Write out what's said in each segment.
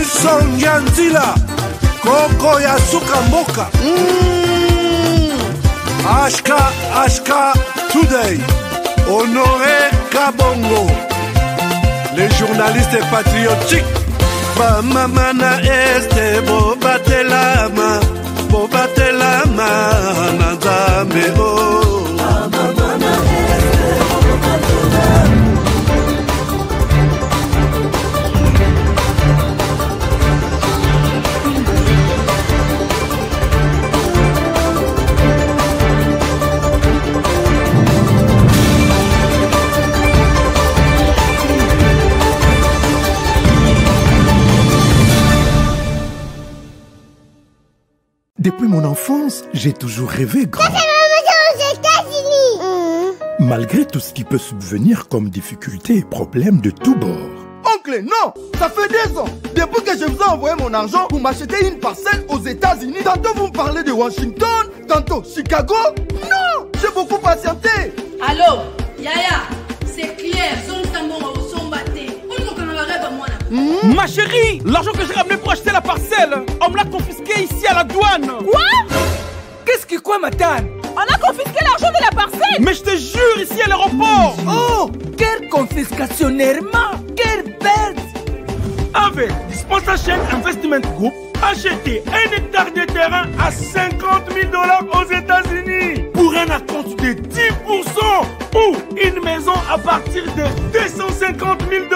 Nelson Yanzila, Koko ya suka mboka. HK Today, Honoré Kabongo, les journalistes patriotiques. Bamamana este bobatelama, bobatelama nazambe o. Bamamana este bobatelama. Depuis mon enfance, j'ai toujours rêvé grand. aux États-Unis. Malgré tout ce qui peut subvenir comme difficultés et problèmes de tous bords. Oncle, non! Ça fait 2 ans. Depuis que je vous ai envoyé mon argent pour m'acheter une parcelle aux États-Unis, tantôt vous me parlez de Washington, tantôt Chicago. Non! J'ai beaucoup patienté. Allô, Yaya, c'est clair. Ma chérie, l'argent que j'ai ramené pour acheter la parcelle, on me l'a confisqué ici à la douane. Quoi? Qu'est-ce qui quoi, Matane? On a confisqué l'argent de la parcelle. Mais je te jure, ici à l'aéroport. Oh, quelle confiscationnairement, quelle bête. Avec Dispensation Investment Group, acheter 1 hectare de terrain à 50 000 $ aux États-Unis pour un acompte de 10% ou une maison à partir de 250 000 $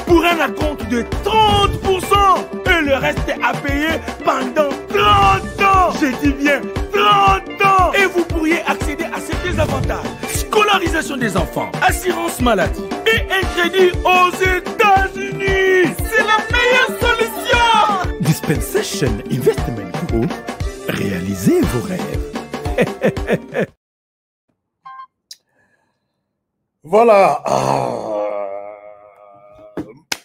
pour un acompte de 30% et le reste à payer pendant 30 ans. Je dis bien 30 ans. Et vous pourriez accéder à ces avantages: scolarisation des enfants, assurance maladie et un crédit aux États-Unis. C'est la meilleure solution. Dispensation Investment Group, réalisez vos rêves. Voilà.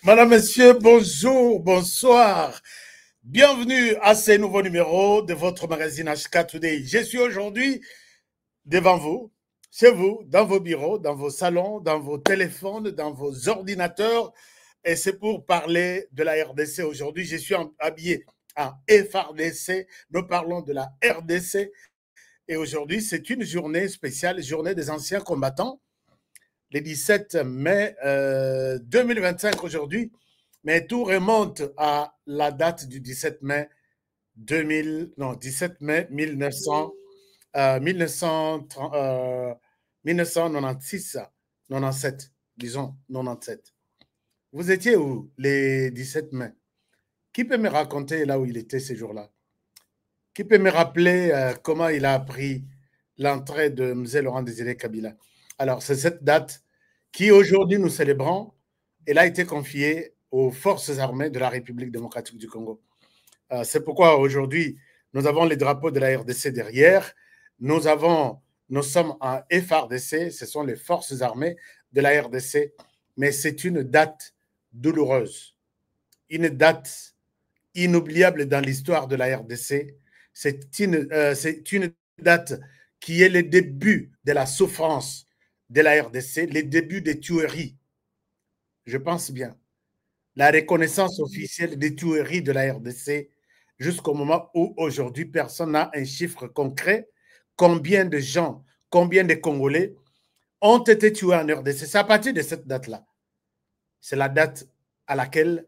Madame, Messieurs, bonjour, bonsoir. Bienvenue à ce nouveau numéro de votre magazine HK Today. Je suis aujourd'hui devant vous, chez vous, dans vos bureaux, dans vos salons, dans vos téléphones, dans vos ordinateurs. Et c'est pour parler de la RDC. Aujourd'hui, je suis habillé en FRDC. Nous parlons de la RDC. Et aujourd'hui, c'est une journée spéciale, journée des anciens combattants. Le 17 mai 2025 aujourd'hui, mais tout remonte à la date du 17 mai 1996, 97, disons 97. Vous étiez où les 17 mai? Qui peut me raconter là où il était ces jours-là? Qui peut me rappeler comment il a appris l'entrée de M. Laurent Désiré Kabila? Alors, c'est cette date qui, aujourd'hui, nous célébrons. Elle a été confiée aux forces armées de la République démocratique du Congo. C'est pourquoi, aujourd'hui, nous avons les drapeaux de la RDC derrière. Nous sommes en FRDC, ce sont les forces armées de la RDC. Mais c'est une date douloureuse, une date inoubliable dans l'histoire de la RDC. C'est une date qui est le début de la souffrance de la RDC, le début des tueries. Je pense bien. La reconnaissance officielle des tueries de la RDC jusqu'au moment où aujourd'hui personne n'a un chiffre concret. Combien de gens, combien de Congolais ont été tués en RDC? C'est à partir de cette date-là. C'est la date à laquelle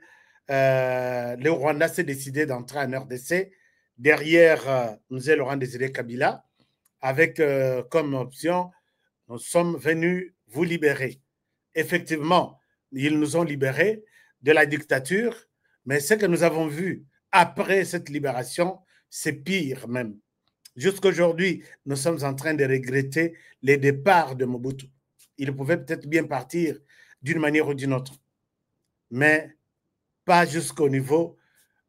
le Rwanda s'est décidé d'entrer en RDC derrière M. Laurent Désiré Kabila, avec comme option, nous sommes venus vous libérer. Effectivement, ils nous ont libérés de la dictature, mais ce que nous avons vu après cette libération, c'est pire même. Jusqu'aujourd'hui, nous sommes en train de regretter le départ de Mobutu. Il pouvait peut-être bien partir d'une manière ou d'une autre, mais pas jusqu'au niveau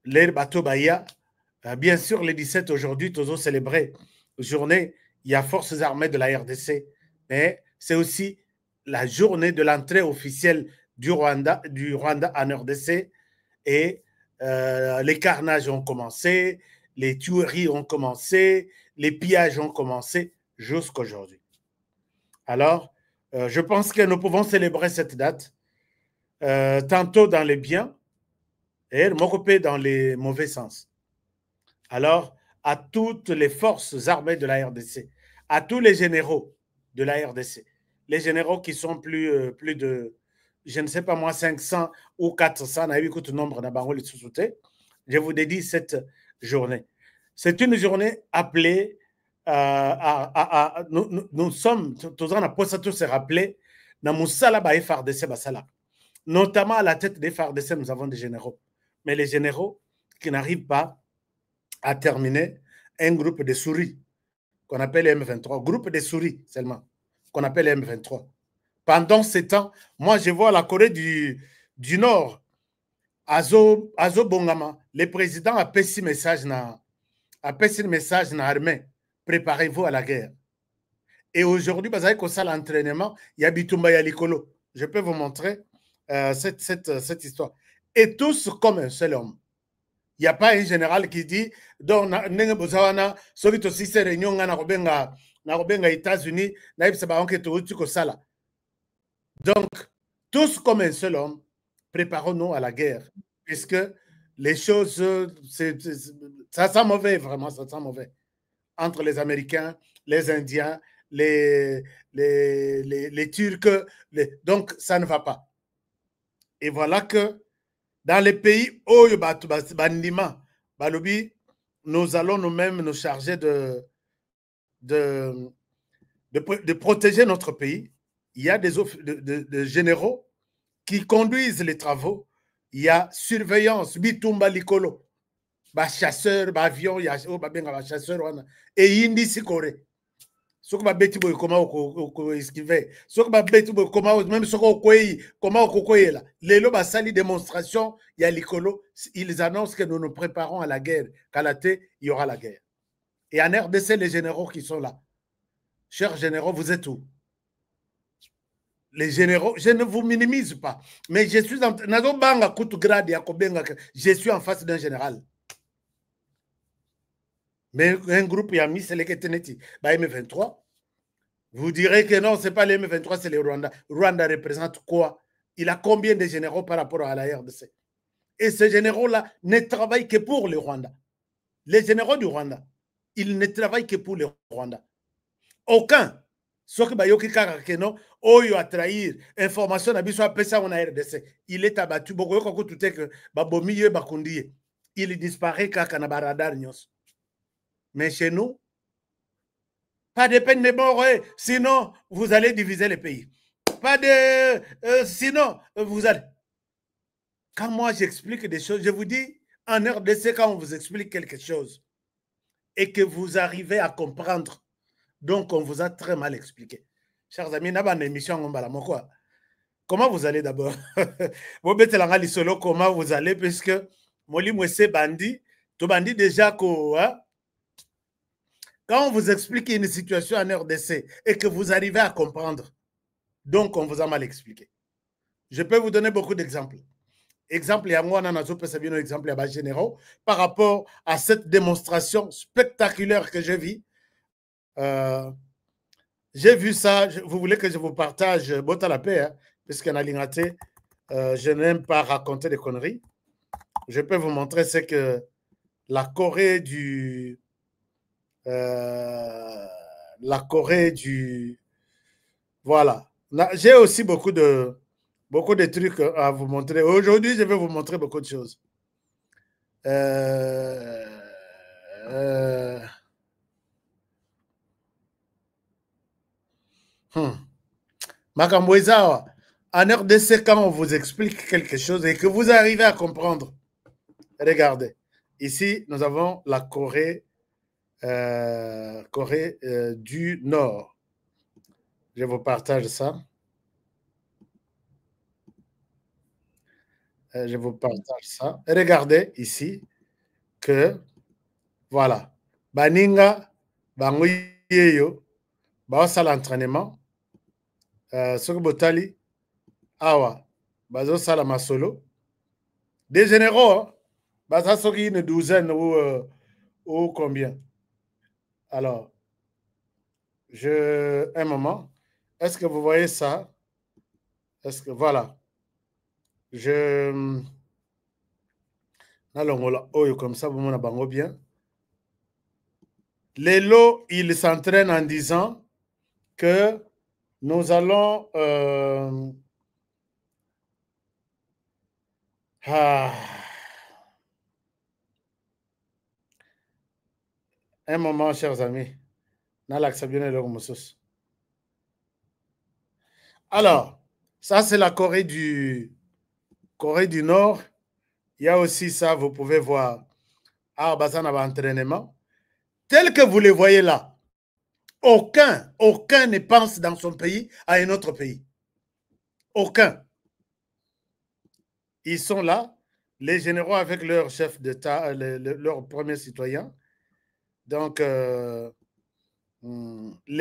les bateaux Bahia. Bien sûr, le 17 aujourd'hui, toujours célébré journée, il y a forces armées de la RDC, mais c'est aussi la journée de l'entrée officielle du Rwanda en RDC et les carnages ont commencé, les tueries ont commencé, les pillages ont commencé jusqu'aujourd'hui. Alors, je pense que nous pouvons célébrer cette date, tantôt dans les biens, Et m'occuper dans les mauvais sens. Alors, à toutes les forces armées de la RDC, à tous les généraux de la RDC, les généraux qui sont plus de, je ne sais pas moi, 500 ou 400, nombre je vous dédie cette journée. C'est une journée appelée nous sommes tous en apôtre tous se rappeler na musala ba FARDC basala. Notamment à la tête des FARDC, nous avons des généraux. Mais les généraux qui n'arrivent pas à terminer un groupe de souris qu'on appelle M23, groupe de souris seulement, qu'on appelle M23. Pendant ce temps, moi je vois la Corée du Nord, Azo Bongama, le président a passé message na armée, préparez-vous à la guerre. Et aujourd'hui, vous avez ça l'entraînement, il y a Bitumba Yalikolo. Je peux vous montrer cette histoire. Et tous comme un seul homme. Il n'y a pas un général qui dit donc États-Unis, donc tous comme un seul homme, préparons-nous à la guerre, puisque les choses, ça sent mauvais, vraiment, ça sent mauvais. Entre les Américains, les Indiens, les Turcs, donc ça ne va pas. Et voilà que dans les pays où nous allons nous-mêmes nous charger de protéger notre pays. Il y a des généraux qui conduisent les travaux. Il y a surveillance, bitumba likolo, chasseur, avion, chasseur, et indi sikore. Soko ba beti boy comment esquiver, soko ba beti boy comment même soko koyi comment kokoyela. Lelo ba sali démonstration ya likolo, ils annoncent que nous nous préparons à la guerre. Kalate, il y aura la guerre. Et en RDC, les généraux qui sont là, chers généraux, vous êtes où? Les généraux, je ne vous minimise pas, mais je suis en face d'un général. Mais un groupe Yami, c'est les Keteneti, M23. Vous direz que non, ce n'est pas les M23, c'est les Rwanda. Rwanda représente quoi? Il a combien de généraux par rapport à la RDC? Et ces généraux-là ne travaillent que pour le Rwanda. Les généraux du Rwanda, ils ne travaillent que pour le Rwanda. Aucun. Sauf que non, Oyo a trahir information na biso apesa on a RDC. Il est abattu. Il disparaît kaka na baradar nyos. Mais chez nous, pas de peine de mort, sinon vous allez diviser le pays. Pas de... sinon, vous allez... Quand moi j'explique des choses, je vous dis, en RDC, quand on vous explique quelque chose et que vous arrivez à comprendre, donc on vous a très mal expliqué. Chers amis, comment vous allez d'abord? Comment vous allez? Puisque Moli Mwese Bandi, tout Bandi déjà quoi. Quand on vous explique une situation en RDC et que vous arrivez à comprendre, donc on vous a mal expliqué. Je peux vous donner beaucoup d'exemples. Exemple, il y a moi, exemple, il y a généraux, par rapport à cette démonstration spectaculaire que j'ai vue. J'ai vu ça, vous voulez que je vous partage, Bota la paix, hein, puisqu'on a l'ingate, je n'aime pas raconter des conneries. Je peux vous montrer ce que la Corée du... Voilà. J'ai aussi beaucoup de trucs à vous montrer. Aujourd'hui, je vais vous montrer beaucoup de choses. Makamboizawa, en RDC, quand on vous explique quelque chose et que vous arrivez à comprendre, regardez. Ici, nous avons la Corée du Nord. Je vous partage ça. Je vous partage ça. Et regardez ici que, voilà, Baninga, Banguyeyo, Baosa l'entraînement, Sokobotali, Awa, Bazo Salama Solo, des généraux, Baza Soki une douzaine ou combien? Alors, un moment. Est-ce que vous voyez ça? Est-ce que, voilà. Comme ça, vous m'en bango bien. Les lots, ils s'entraînent en disant que nous allons... Un moment, chers amis. Alors, ça, c'est la Corée du Nord. Il y a aussi ça, vous pouvez voir. Entraînement. Tel que vous les voyez là. Aucun ne pense dans son pays à un autre pays. Aucun. Ils sont là, les généraux avec leur chef d'État, leurs premiers citoyens. Donc, les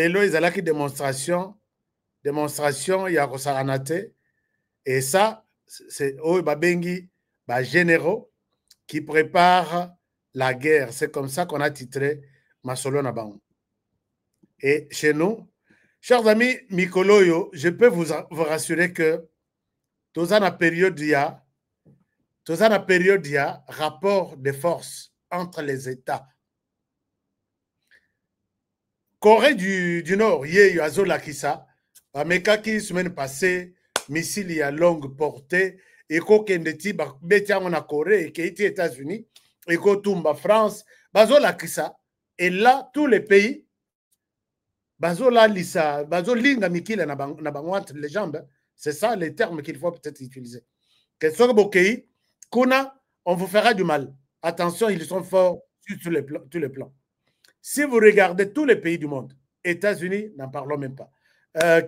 lois, ils ont qui démonstration, il y a Rosaranate. Et ça, c'est Babengi, généraux qui préparent la guerre. C'est comme ça qu'on a titré Masolo Nabango. Et chez nous, chers amis Mikoloyo, je peux vous rassurer que dans la période, il y a rapport de force entre les États. Corée du Nord, il y a Zola Kissa, Amekaki, semaine passée, missile à longue portée, et Kokendeti, Betian en Corée, et qui États-Unis, et Kotumba France, Bazola Kissa, et là, tous les pays, Bazola Lissa, Bazolinga Mikila Nabangwant, les jambes, c'est ça les termes qu'il faut peut-être utiliser. Que ce Bokei, Kuna, on vous fera du mal. Attention, ils sont forts sur tous les plans. Si vous regardez tous les pays du monde, États-Unis, n'en parlons même pas,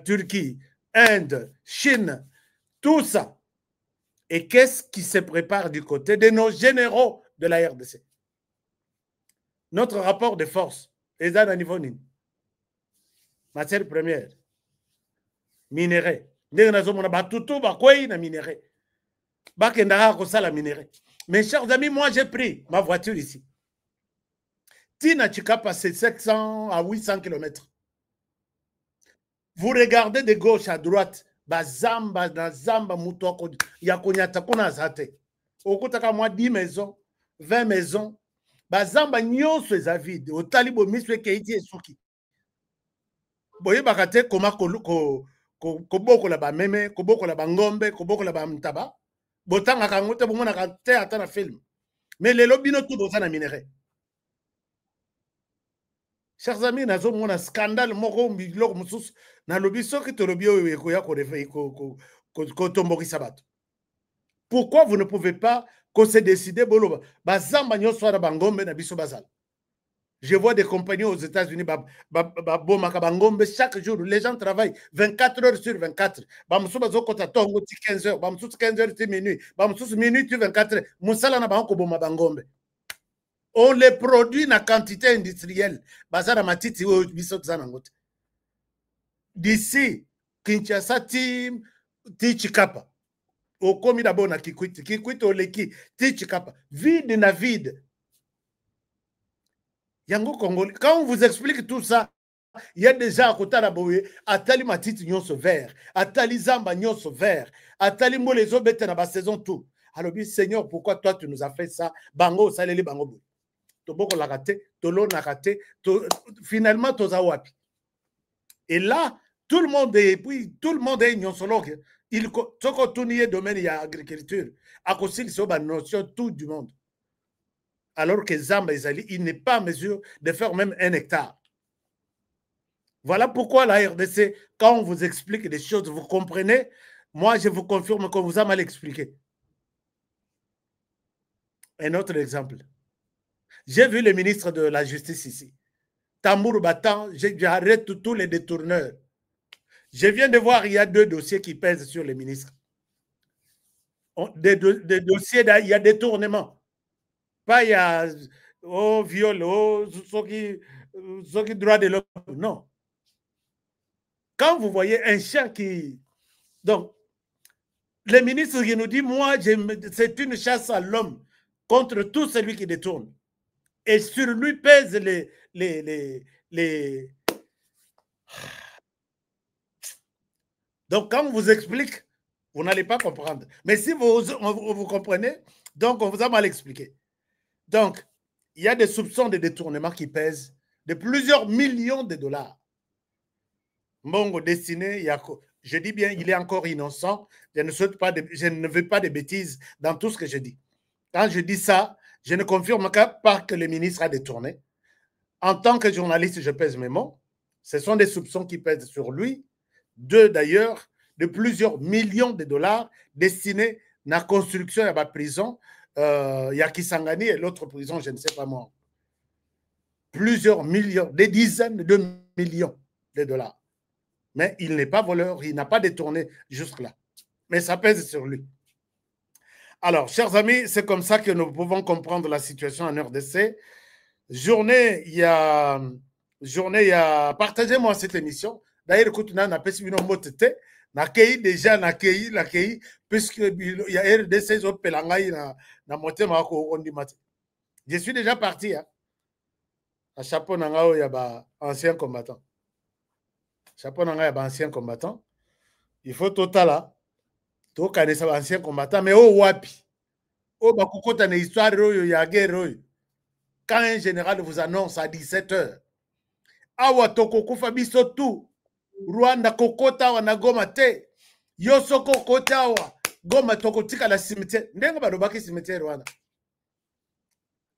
Turquie, Inde, Chine, tout ça. Et qu'est-ce qui se prépare du côté de nos généraux de la RDC? Notre rapport de force est à niveau ni matière première, minerai. Mes chers amis, moi j'ai pris ma voiture ici. Tina Chika passé 700 à 800 km. Vous regardez de gauche à droite, bazamba na zamba mutoko ya konyata kuna zate. Okutaka mwa 10 maisons, 20 maisons, bazamba nyonso eza vide. Otalibo miswe keiti esuki. Boye bakate koma koboko la ba meme, koboko la ba ngombe, koboko la ba mtaba. Botanga kangote bomona kate ata na film. Mais les lobino tout boza na minerai. Chers amis, nous avons un scandale. Pourquoi vous ne pouvez pas se décider? Je vois des compagnies aux États-Unis, chaque jour, les gens travaillent 24 heures sur 24. 15 heures, 15 heures, minuit, minuit, 24 heures. On les produit en quantité industrielle. D'ici, Kinshasa, Tichikapa. Au commis d'abord na Kikwiti. Kikwiti au Leki, Tichikapa. Vide na vide. Yango Congolais. Quand on vous explique tout ça, il y a déjà à côté de la Boye, Atali Matiti Nyonso vert, Atali Zamba Nyonso vert, Atali Molezo Bete na ba saison tout. Alors, Seigneur, pourquoi toi tu nous as fait ça? Bango, saleli bango. Finalement, wapi. Et là, tout le monde est nyonsologue. Il domaine il y a agriculture. À cause de notion tout du monde. Alors que Zamba Izali, il n'est pas en mesure de faire même 1 hectare. Voilà pourquoi la RDC, quand on vous explique des choses, vous comprenez. Moi, je vous confirme qu'on vous a mal expliqué. Un autre exemple. J'ai vu le ministre de la Justice ici. Tambour battant, j'arrête tous les détourneurs. Je viens de voir, il y a 2 dossiers qui pèsent sur les ministres. Des dossiers, il y a détournement. Pas il y a viol, ce qui droit de l'homme. Non. Quand vous voyez un chien qui... Donc, le ministre qui nous dit, moi, c'est une chasse à l'homme contre tout celui qui détourne. Et sur lui pèsent les... Donc, quand on vous explique, Vous n'allez pas comprendre. Mais si vous comprenez, donc on vous a mal expliqué. Donc, il y a des soupçons de détournement qui pèsent de plusieurs millions de dollars. Mongo destiné, je dis bien, il est encore innocent. Je ne veux pas de bêtises dans tout ce que je dis. Quand je dis ça, je ne confirme pas que le ministre a détourné. En tant que journaliste, je pèse mes mots. Ce sont des soupçons qui pèsent sur lui. Deux, d'ailleurs, de plusieurs millions de dollars destinés à la construction de la prison. Il y a Kisangani et l'autre prison, je ne sais pas moi. Plusieurs millions, des dizaines de millions de dollars. Mais il n'est pas voleur, il n'a pas détourné jusque-là. Mais ça pèse sur lui. Alors, chers amis, c'est comme ça que nous pouvons comprendre la situation en RDC. Journée, il y a... Partagez-moi cette émission. D'ailleurs, écoute, on a passé une motete. Nakei déjà, nakei, puisque il y a RDC, je suis déjà parti. Hein. À chapeau, il y a ancien combattant. Chapeau, il y a ancien combattant. Il faut total là. Tout cas, c'est ancien combattant, mais au wapi. Au bakukota une histoire, il y a guerre. Quand un général vous annonce à 17h, awa tokokufa biso tout. Rwanda kokota wana goma te. Yoso kokota wa goma tokotika la cimetière. Ndenga balobaki cimetière Rwanda.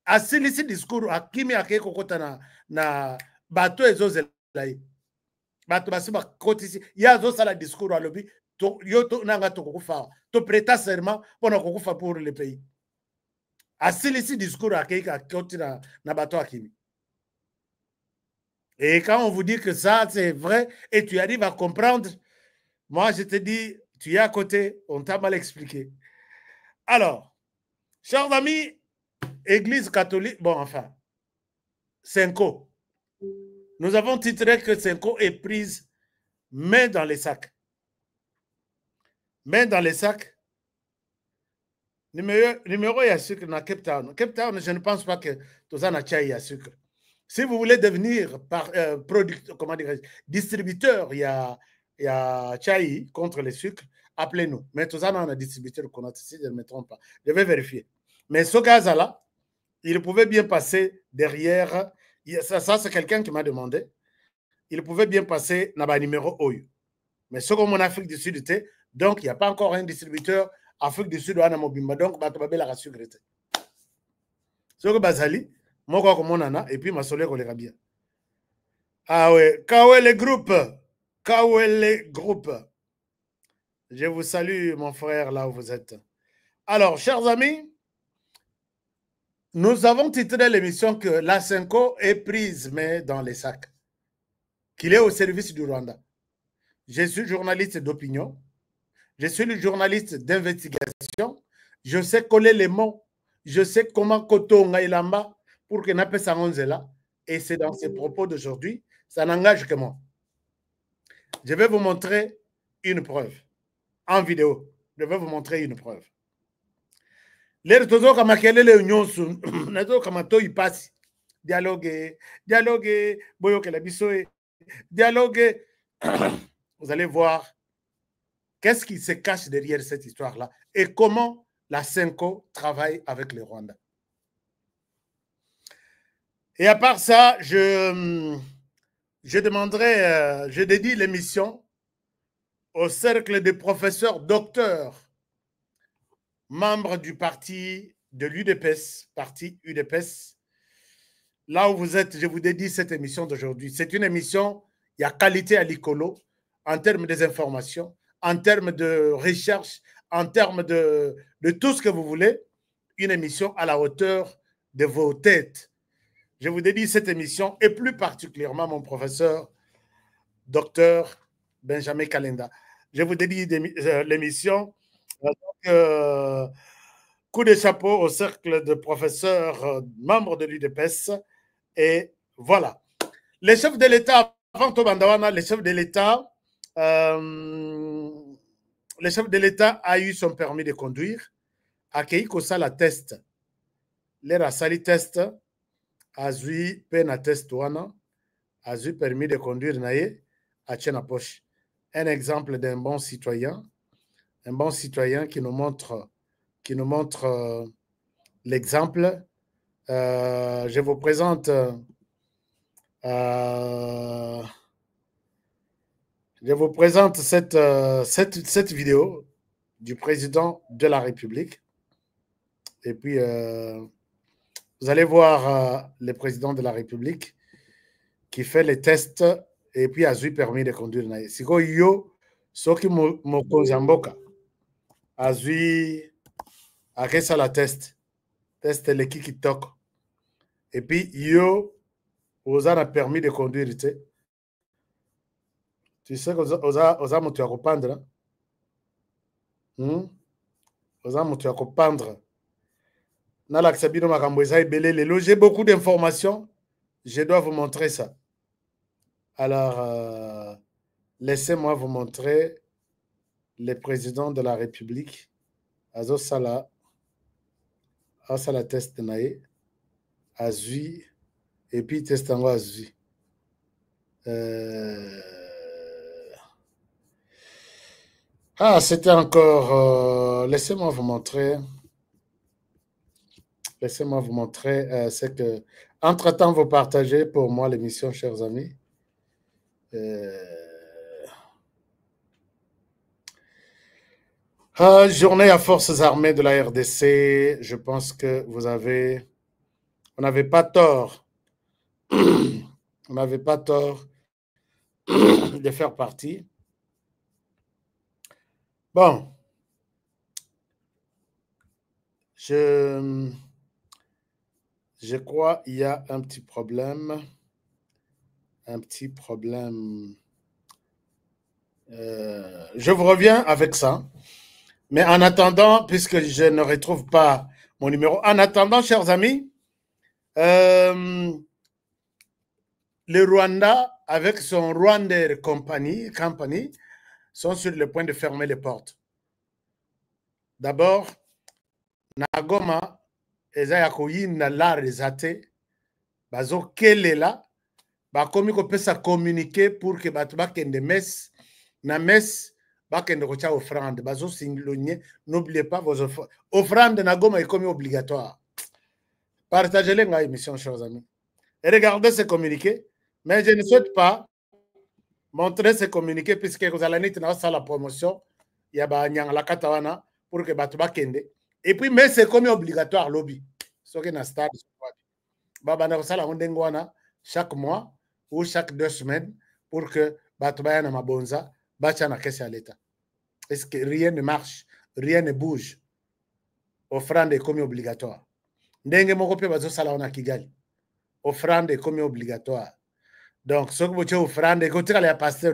Asilisi discours akimi ake kokota na bato ezozela. Bato basiba kotisi yazo sala discours alobi to yoto nanga tokokufa. To prêta serment pour kokufa pour le pays. Asilisi discours ake koti na bato akimi. Et quand on vous dit que ça, c'est vrai, et tu arrives à comprendre, moi, je te dis, tu es à côté, on t'a mal expliqué. Alors, chers amis, Église catholique, bon, enfin, Senko. Nous avons titré que Senko est prise main dans les sacs. Main dans les sacs. Numéro, il y a sucre dans Cape Town. Cape Town, je ne pense pas que tout ça n'a pas sucre. Si vous voulez devenir distributeur, il y a Chai contre les sucres, appelez-nous. Mais tout ça, on a un distributeur qu'on a ici, je ne me trompe pas. Je vais vérifier. Mais ce cas-là, il pouvait bien passer derrière. Ça c'est quelqu'un qui m'a demandé. Il pouvait bien passer dans le numéro OU. Mais ce qu'on a en Afrique du Sud était, donc il n'y a pas encore un distributeur Afrique du Sud, donc il y a la sucre. Ce que Bazali, moi, comme on en a, et puis ma soleil, on les bien. Ah ouais, Kawele Group. Kawele Group. Je vous salue, mon frère, là où vous êtes. Alors, chers amis, nous avons titré l'émission que la Senko est prise, mais dans les sacs. Qu'il est au service du Rwanda. Je suis journaliste d'opinion. Je suis le journaliste d'investigation. Je sais coller les mots. Je sais comment Kotonga Ilamba pour que Nape Sangonzela. Et c'est dans ces propos d'aujourd'hui, ça n'engage que moi. Je vais vous montrer une preuve. En vidéo, je vais vous montrer une preuve. Les tozo kama kelele nyonsu, nazo kama to ipasi. Dialogue, boyo kela bisoe. Dialogue. Vous allez voir qu'est-ce qui se cache derrière cette histoire-là et comment la Senko travaille avec le Rwanda. Et à part ça, je demanderai, je dédie l'émission au cercle des professeurs docteurs, membres du parti de l'UDPS, parti UDPS. Là où vous êtes, je vous dédie cette émission d'aujourd'hui. C'est une émission, il y a qualité à l'icolo, en termes des informations, en termes de recherche, en termes de tout ce que vous voulez. Une émission à la hauteur de vos têtes. Je vous dédie cette émission et plus particulièrement mon professeur, docteur Benjamin Kalenda. Je vous dédie l'émission. Coup de chapeau au cercle de professeurs membres de l'UDPS. Et voilà. Les chefs de l'État, avant Tobandawana, les chefs de l'État a eu son permis de conduire. Akei Kosala test. L'air a sali test. Azui pena test wana, azui permis de conduire naye, a tchena poche. Un exemple d'un bon citoyen, un bon citoyen qui nous montre l'exemple. Je vous présente cette vidéo du président de la République. Et puis, vous allez voir le président de la République qui fait les tests et puis a eu permis de conduire. Si yo, soki mokonzi mboka a eu akesa la test le kiki tok. Et puis, yo, vous avez permis de conduire. Tu sais que vous avez motu à reprendre. Vous avez motu à reprendre. J'ai beaucoup d'informations. Je dois vous montrer ça. Alors, laissez-moi vous montrer le président de la République. Azo Sala test nae. Azui. Et puis test en Azui. C'était encore... laissez-moi vous montrer... Laissez-moi vous montrer, c'est que, entre-temps, vous partagez pour moi l'émission, chers amis. Journée à forces armées de la RDC, je pense que on n'avait pas tort, on n'avait pas tort de faire partie. Bon, je crois qu'il y a un petit problème. Je vous reviens avec ça. Mais en attendant, puisque je ne retrouve pas mon numéro, en attendant, chers amis, le Rwanda, avec son Rwanda Company, sont sur le point de fermer les portes. D'abord, Nagoma, eza koyina la rezate bazo kelela ba komi ko pesa communiquer pour que batu bakende mes na mes bakende ko cha offrande bazo singlonie. N'oubliez pas vos offrandes. Nagoma est comme obligatoire. Partagez-les dans l'émission, chers amis, et regardez ces communiqués. Mais je ne souhaite pas montrer ces communiqués puisque vous allez faire la promotion. Il y a ba nyang la katawana pour que batu bakende. Et puis, mais c'est comme obligatoire, lobby. Ce qui est dans stade, chaque mois ou chaque 2 semaines pour que Batubaya Mabonza batte na caisse à l'État. Est-ce que rien ne marche, rien ne bouge? Offrande est comme obligatoire. Ndenge moko pe bazo sala na Kigali. Offrande est comme obligatoire. Donc, ce que vous avez offrande, écoutez la pasteur,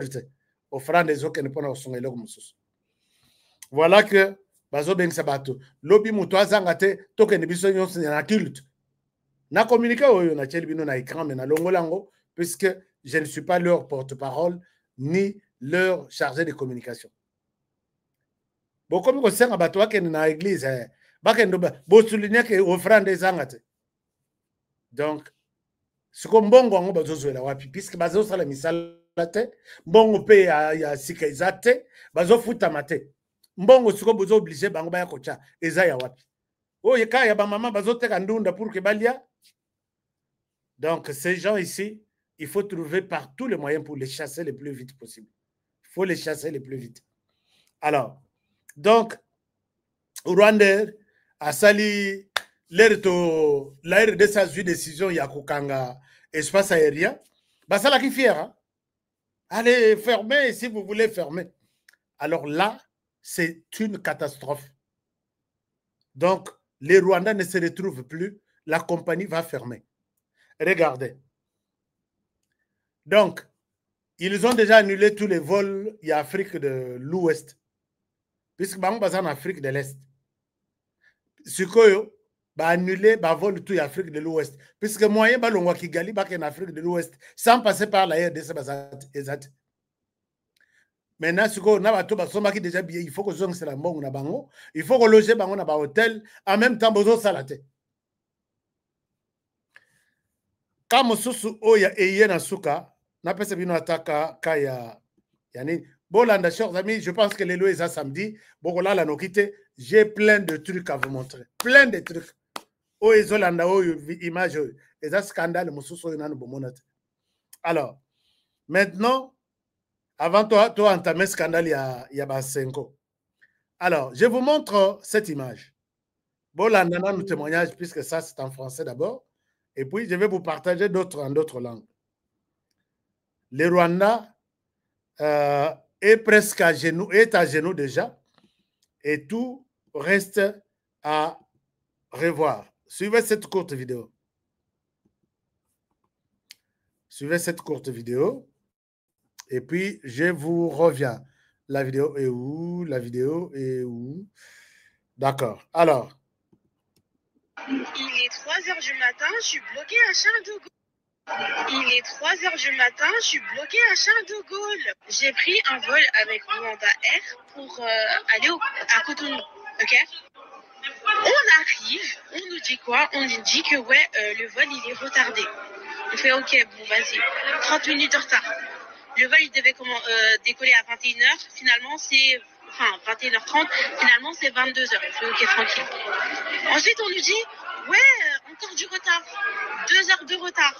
offrande est aucun point au son et l'ogmusus. Voilà que bazo beng sabato lobi muto azanga te tokende biso nyonso na culte na communiqué oyo na tsheli bino na écran mais na longolango puisque je ne suis pas leur porte-parole ni leur chargé de communication. Bokomi ko senga bato bakende na église bakende bo souligner que offrande ezanga te. Donc siko mbongo ngo bazo zwela wapi puisque bazo sala misala te mbongo pe ya sika ezate bazo futa mate. Mbongo siko bozo obligé bango baya kocha eza ya wapi oye kaya ba maman bazoteka ndunda pour que balia. Donc ces gens ici, il faut trouver par tous les moyens pour les chasser le plus vite possible. Il faut les chasser le plus vite. Alors donc Rwanda a sali l'air de sa décision ya kokanga espace aérien basala ki fier hein? Allez fermer si vous voulez fermer. Alors là c'est une catastrophe. Donc, les Rwandais ne se retrouvent plus. La compagnie va fermer. Regardez. Donc, ils ont déjà annulé tous les vols en Afrique de l'Ouest. Puisque nous sommes en Afrique de l'Est. Ce que va annuler le vol tout en Afrique de l'Ouest. Puisque moyen balongwa Kigali en Afrique de l'Ouest sans passer par la RDC. Maintenant, il faut que zone c'est la mbongo na bango, il faut que loger bango na ba hôtel en même temps bozo salate. Kama susu oya eye na suka na pesa bino ataka kaya yani Bolanda, chers amis, je pense que les lois sont samedi. Bokola la nokite, j'ai plein de trucs à vous montrer. Plein de trucs. Oh, Zolanda, oh, image, et ça scandale, alors, maintenant, avant toi entamer scandale, il y a 5 ans. Alors, je vous montre cette image. Bolanda, nous témoignage, puisque ça, c'est en français d'abord. Et puis, je vais vous partager d'autres en d'autres langues. Le Rwanda est presque à genoux, est à genoux déjà. Et tout reste à revoir. Suivez cette courte vidéo. Suivez cette courte vidéo. Et puis, je vous reviens. La vidéo est où? La vidéo est où? D'accord. Alors. Il est 3 h du matin, je suis bloqué à Charles de Gaulle. Il est 3 h du matin, je suis bloqué à Charles de Gaulle. J'ai pris un vol avec Rwanda Air pour aller à Cotonou. Ok? On arrive, on nous dit quoi? On nous dit que ouais, le vol il est retardé. On fait ok, bon vas-y, 30 minutes de retard. Le vol il devait décoller à 21 h. Finalement c'est 21 h 30. Finalement c'est 22 h. On fait ok tranquille. Ensuite on nous dit ouais, encore du retard, 2 heures de retard.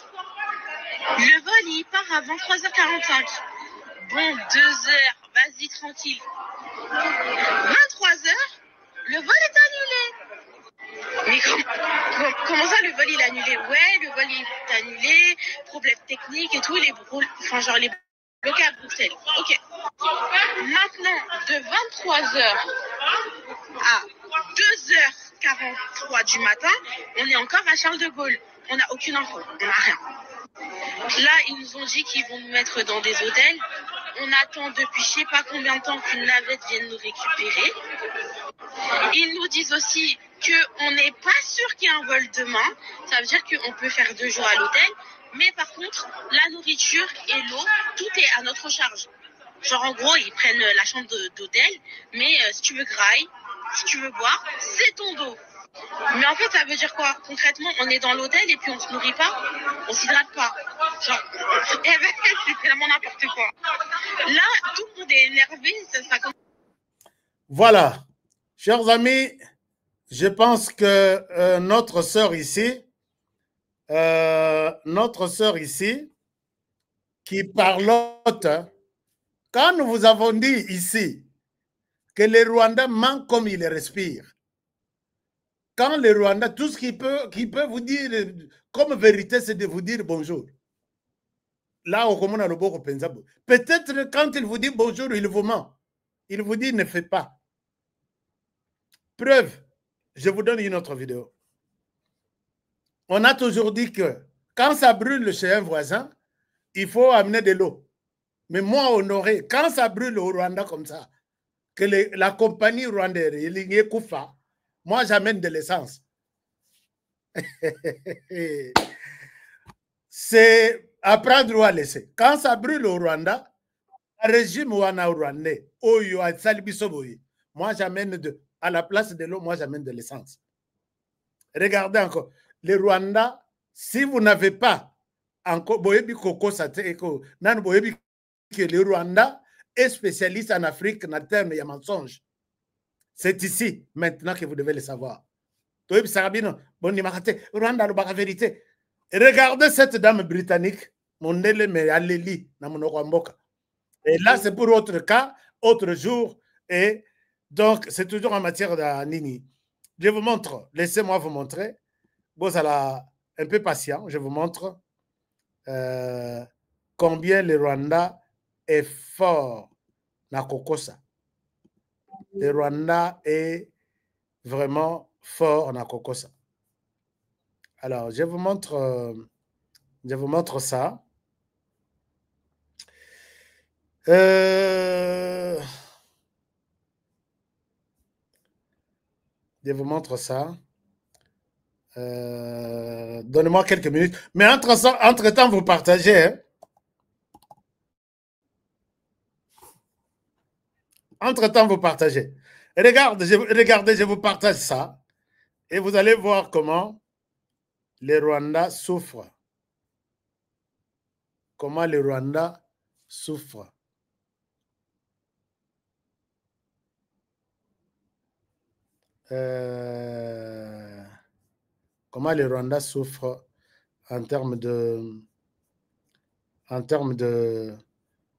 Le vol il part à 23 h 45. Bon 2 heures, vas-y tranquille. 23 h. Le vol est annulé. Mais comment ça, le vol il est annulé? Ouais, le vol il est annulé, problème technique et tout, il est bloqué à Bruxelles. Ok. Maintenant, de 23 h à 2 h 43 du matin, on est encore à Charles de Gaulle. On n'a aucune info, on n'a rien. Là, ils nous ont dit qu'ils vont nous mettre dans des hôtels. On attend depuis je sais pas combien de temps qu'une navette vienne nous récupérer. Ils nous disent aussi qu'on n'est pas sûr qu'il y ait un vol demain. Ça veut dire qu'on peut faire 2 jours à l'hôtel. Mais par contre, la nourriture et l'eau, tout est à notre charge. Genre en gros, ils prennent la chambre d'hôtel. Mais si tu veux graille, si tu veux boire, c'est ton dos. Mais en fait, ça veut dire quoi? Concrètement, on est dans l'hôtel et puis on se nourrit pas, on s'hydrate pas. Genre, c'est vraiment n'importe quoi. Là, tout le monde est énervé. Ça... Voilà. Chers amis, je pense que notre sœur ici, qui parlote, quand nous vous avons dit ici que les Rwandais manquent comme ils respirent, quand les Rwandais, tout ce qu'il peut vous dire comme vérité, c'est de vous dire bonjour. Là, au Komona Loboko Penzabo. Peut-être quand il vous dit bonjour, il vous ment. Il vous dit ne faites pas. Preuve, je vous donne une autre vidéo. On a toujours dit que quand ça brûle chez un voisin, il faut amener de l'eau. Mais moi, Honoré, quand ça brûle au Rwanda comme ça, que la compagnie rwandaise, Koufa, moi, j'amène de l'essence. C'est à prendre ou à laisser. Quand ça brûle au Rwanda, le régime rwandais, moi, j'amène à la place de l'eau, moi, j'amène de l'essence. Regardez encore. Le Rwanda, si vous n'avez pas encore, que le Rwanda est spécialiste en Afrique, dans le terme, il y a mensonge. C'est ici, maintenant, que vous devez le savoir. Regardez cette dame britannique, et là, c'est pour autre cas, autre jour, et donc, c'est toujours en matière de Nini. Je vous montre, laissez-moi vous montrer. Bon, ça l'a un peu patient, je vous montre combien le Rwanda est fort dans Kokosa. Le Rwanda est vraiment fort dans Kokosa. Alors, je vous montre ça. Je vous montre ça. Donnez-moi quelques minutes. Mais entre-temps, vous partagez. Hein? Entre-temps, vous partagez. Regardez, je vous partage ça. Et vous allez voir comment les Rwandais souffrent. Comment les Rwandais souffrent. comment le Rwanda souffre en termes de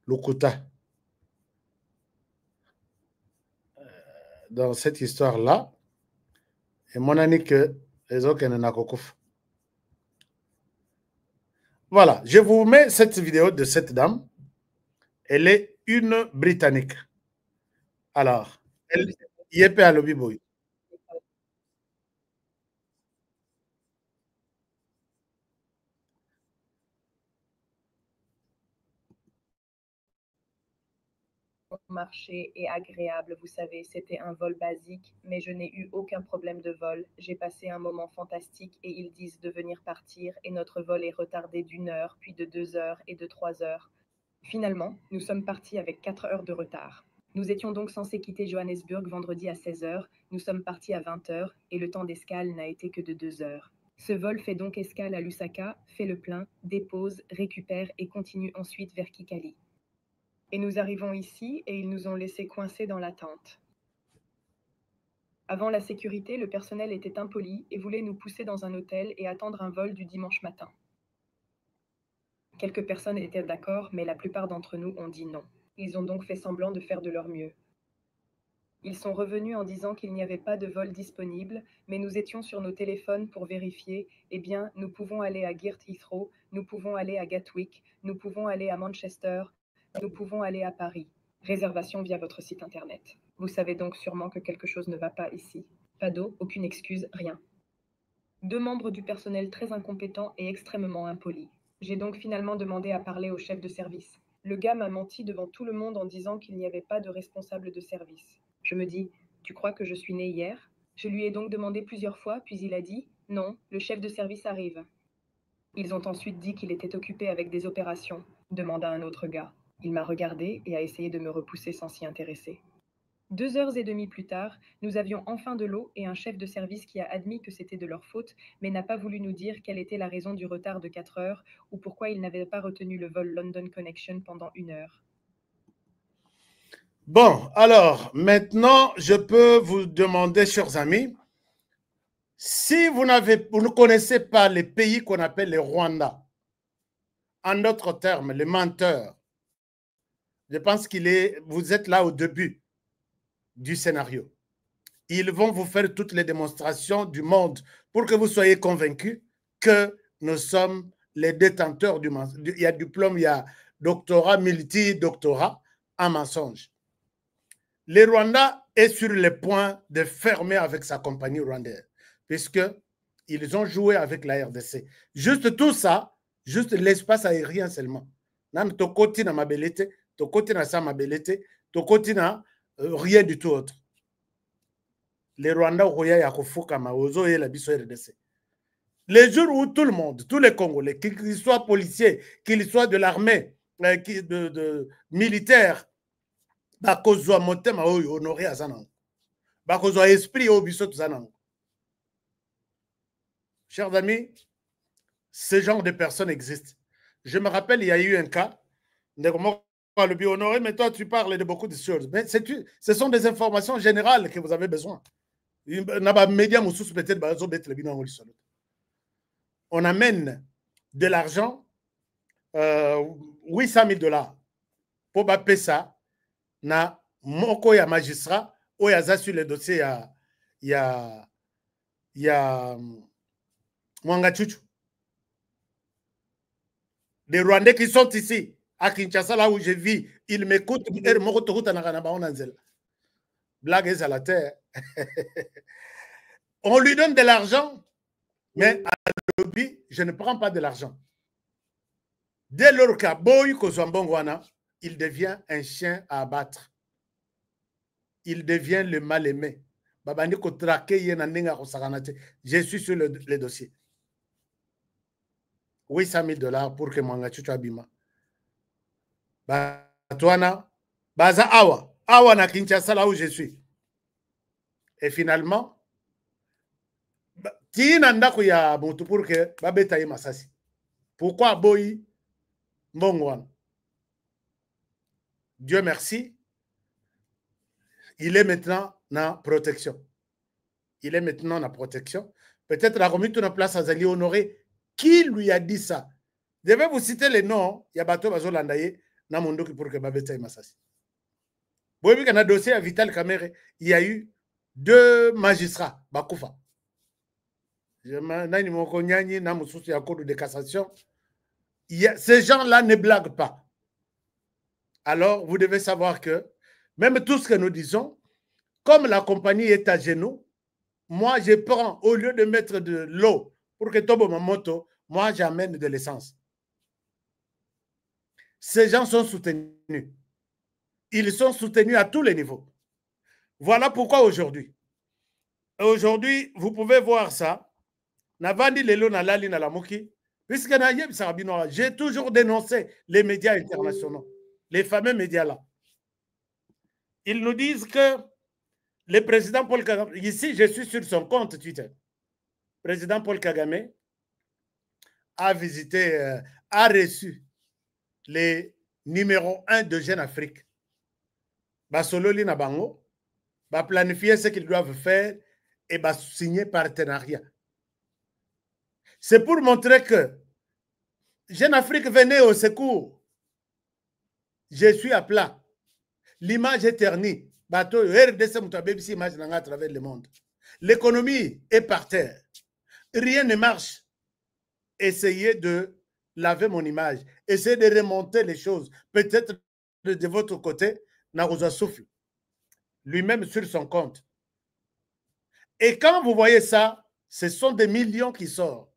Lokuta. Dans cette histoire-là, et mon ami que les autres n'en kokouf. Voilà, je vous mets cette vidéo de cette dame. Elle est une Britannique. Alors, elle y est à lobby boy. Marché et agréable, vous savez, c'était un vol basique, mais je n'ai eu aucun problème de vol. J'ai passé un moment fantastique et ils disent de venir partir et notre vol est retardé d'1 heure, puis de 2 heures et de 3 heures. Finalement, nous sommes partis avec 4 heures de retard. Nous étions donc censés quitter Johannesburg vendredi à 16 heures, nous sommes partis à 20 heures et le temps d'escale n'a été que de 2 heures. Ce vol fait donc escale à Lusaka, fait le plein, dépose, récupère et continue ensuite vers Kigali. Et nous arrivons ici et ils nous ont laissés coincés dans l'attente. Avant la sécurité, le personnel était impoli et voulait nous pousser dans un hôtel et attendre un vol du dimanche matin. Quelques personnes étaient d'accord, mais la plupart d'entre nous ont dit non. Ils ont donc fait semblant de faire de leur mieux. Ils sont revenus en disant qu'il n'y avait pas de vol disponible, mais nous étions sur nos téléphones pour vérifier. Eh bien, nous pouvons aller à Girth Heathrow, nous pouvons aller à Gatwick, nous pouvons aller à Manchester, nous pouvons aller à Paris. Réservation via votre site internet. Vous savez donc sûrement que quelque chose ne va pas ici. Pas d'eau, aucune excuse, rien. 2 membres du personnel très incompétents et extrêmement impolis. J'ai donc finalement demandé à parler au chef de service. Le gars m'a menti devant tout le monde en disant qu'il n'y avait pas de responsable de service. Je me dis, tu crois que je suis né hier? Je lui ai donc demandé plusieurs fois, puis il a dit, non, le chef de service arrive. Ils ont ensuite dit qu'il était occupé avec des opérations, demanda un autre gars. Il m'a regardé et a essayé de me repousser sans s'y intéresser. 2 heures et demie plus tard, nous avions enfin de l'eau et un chef de service qui a admis que c'était de leur faute, mais n'a pas voulu nous dire quelle était la raison du retard de 4 heures ou pourquoi il n'avait pas retenu le vol London Connection pendant 1 heure. Bon, alors, maintenant, je peux vous demander, chers amis, si vous ne connaissez pas les pays qu'on appelle les Rwanda, en d'autres termes, les menteurs, je pense vous êtes là au début du scénario. Ils vont vous faire toutes les démonstrations du monde pour que vous soyez convaincus que nous sommes les détenteurs du mensonge. Il y a diplôme, il y a doctorat, multi-doctorat en mensonge. Le Rwanda est sur le point de fermer avec sa compagnie rwandaise, puisqu'ils ont joué avec la RDC. Juste tout ça, juste l'espace aérien seulement. Nan to koti na mabelete, to koti na sa mabelete, to koti na rien du tout autre. Les Rwandais roya ya kofuka maozo et la biso RDC. Les jours où tout le monde, tous les Congolais, qu'ils soient policiers, qu'ils soient de l'armée, militaires, bakozwa motema oyo honoré azanango. Bakozwa esprit au biso tuzanango. Chers amis, ce genre de personnes existent. Je me rappelle, il y a eu un cas, le bio-honoré, mais toi, tu parles de beaucoup de choses. Mais ce sont des informations générales que vous avez besoin. On amène de l'argent, 800 000 $ pour payer ça, na moko ya magistrat, ou ya sur le dossier ya Mwanga Chuchu. Des Rwandais qui sont ici, à Kinshasa, là où je vis, ils m'écoutent. Blague est à la terre. On lui donne de l'argent, mais à lobby, je ne prends pas de l'argent. Dès lors qu'à Boy Kozwambongwana, il devient un chien à abattre. Il devient le mal-aimé. Je suis sur le dossier. 800 000 $ pour que Mwanga Chuchu abima. Batouana, Baza Awa na Kinshasa, là où je suis. Et finalement, Tina ndako ya Bontu pour que Babeta Masasi. Pourquoi Boy Mbongwan? Dieu merci, il est maintenant dans protection. il est maintenant en protection. Peut-être la remise de place à Zali Honoré. Qui lui a dit ça? Je vais vous citer les noms. Il y a Bato Bazolandaye, Namondoki pour que Babeta Massassi. Vous voyez qu'un dossier à Vital Kamere, il y a eu 2 magistrats, Bakoufa. De cassation. Ces gens-là ne blaguent pas. Alors, vous devez savoir que même tout ce que nous disons, comme la compagnie est à genoux, moi, je prends, au lieu de mettre de l'eau pour que Tobo ma moto, moi, j'amène de l'essence. Ces gens sont soutenus. Ils sont soutenus à tous les niveaux. Voilà pourquoi aujourd'hui. Aujourd'hui, vous pouvez voir ça. Navandi Lelo Nalali Nalamuki. Puisque j'ai toujours dénoncé les médias internationaux, les fameux médias là. Ils nous disent que le président Paul Kagame, ici je suis sur son compte Twitter, le président Paul Kagame a visité, a reçu les numéros 1 de Jeune Afrique. Basololi Nabango, va planifier ce qu'ils doivent faire et va signer partenariat. C'est pour montrer que Jeune Afrique venait au secours. Je suis à plat. L'image est ternie. Bateau, RDC Moutabébisi image à travers le monde. L'économie est par terre. Rien ne marche. Essayez de laver mon image. Essayez de remonter les choses. Peut-être de votre côté, Narouza souffle. Lui-même sur son compte. Et quand vous voyez ça, ce sont des millions qui sortent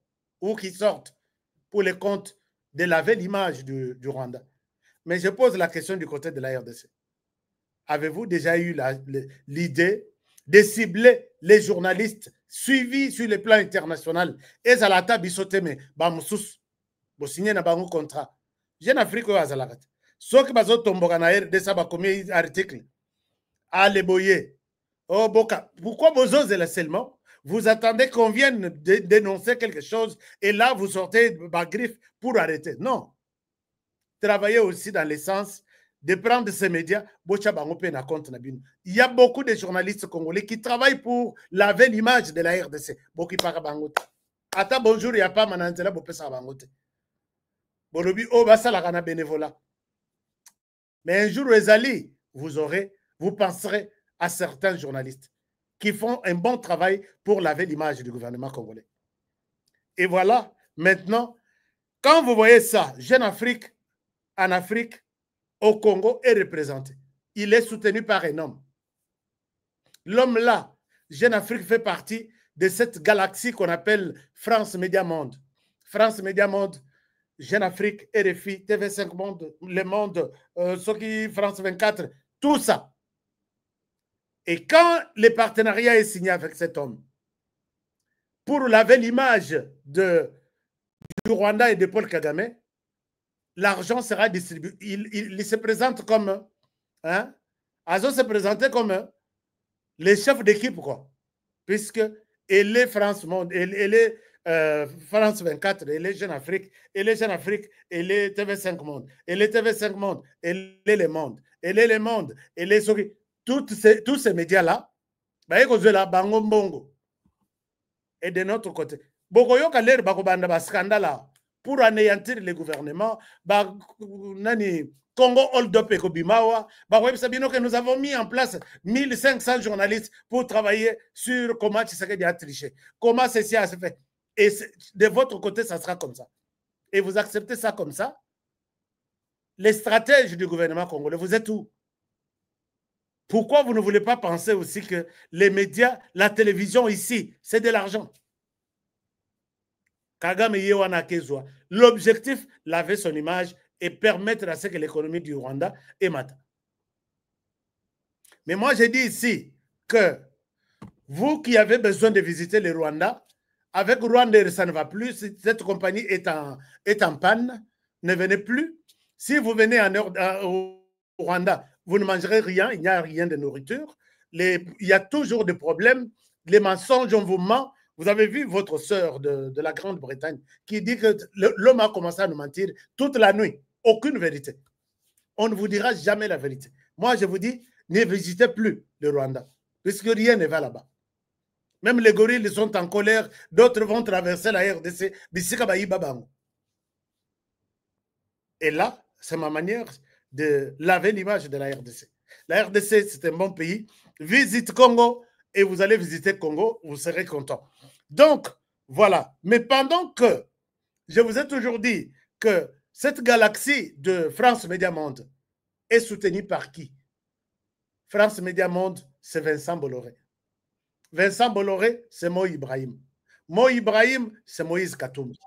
ou qui sortent pour les comptes de laver l'image du Rwanda. Mais je pose la question du côté de la RDC. Avez-vous déjà eu l'idée de cibler les journalistes suivis sur le plan international? Et ça l'a tabisoté, mais Bamoussous, vous signez un contrat. Jeune Afrique, vous avez la ceux qui ont tombé en RDC, combien d'articles? Allez, boyer. Oh, Boka. Pourquoi vous osez seulement? Vous attendez qu'on vienne dénoncer quelque chose et là, vous sortez ma griffe pour arrêter. Non. Travaillez aussi dans le sens de prendre ces médias. Il y a beaucoup de journalistes congolais qui travaillent pour laver l'image de la RDC. Ata bonjour, il n'y a pas manantela bopesa bangote. Bolobi, oh, bah ça la bénévolat. Mais un jour, Ezali, vous penserez à certains journalistes qui font un bon travail pour laver l'image du gouvernement congolais. Et voilà, maintenant, quand vous voyez ça, Jeune Afrique, en Afrique, au Congo, est représenté. Il est soutenu par un homme. L'homme-là, Jeune Afrique, fait partie de cette galaxie qu'on appelle France Média Monde. France Média Monde, Jeune Afrique, RFI, TV5 Monde, Le Monde, France 24, tout ça. Et quand le partenariat est signé avec cet homme, pour laver l'image du Rwanda et de Paul Kagame, l'argent sera distribué. Il se présente comme, hein, Azo se présentait comme les chefs d'équipe, quoi. Puisque elle est France Monde, elle est France 24, elle est Jeune Afrique, elle est Jeune Afrique, elle est TV5 Monde, elle est TV5 Monde, elle est Le Monde, elle est Le Monde, elle est tous ces médias-là, et de notre côté, pour anéantir le gouvernement, Congo Hold Up et Kobimawa, que nous avons mis en place 1500 journalistes pour travailler sur comment Tshisekedi a triché, comment ceci a se fait. Et de votre côté, ça sera comme ça. Et vous acceptez ça comme ça. Les stratèges du gouvernement congolais, vous êtes où? Pourquoi vous ne voulez pas penser aussi que les médias, la télévision ici, c'est de l'argent? Kagame Yewana Kezwa. L'objectif, laver son image et permettre à ce que l'économie du Rwanda émate. Mais moi, je dis ici que vous qui avez besoin de visiter le Rwanda, avec Rwanda, ça ne va plus. Cette compagnie est en panne. Ne venez plus. Si vous venez au Rwanda, vous ne mangerez rien, il n'y a rien de nourriture. Il y a toujours des problèmes. Les mensonges, on vous ment. Vous avez vu votre sœur de la Grande-Bretagne qui dit que l'homme a commencé à nous mentir toute la nuit. Aucune vérité. On ne vous dira jamais la vérité. Moi, je vous dis, ne visitez plus le Rwanda, puisque rien ne va là-bas. Même les gorilles sont en colère. D'autres vont traverser la RDC. Et là, c'est ma manière de laver l'image de la RDC. La RDC, c'est un bon pays. Visite Congo et vous allez visiter Congo, vous serez content. Donc, voilà. Mais pendant que je vous ai toujours dit que cette galaxie de France Média Monde est soutenue par qui? France Média Monde, c'est Vincent Bolloré. Vincent Bolloré, c'est Mo Ibrahim. Mo Ibrahim, c'est Moïse Katumbi.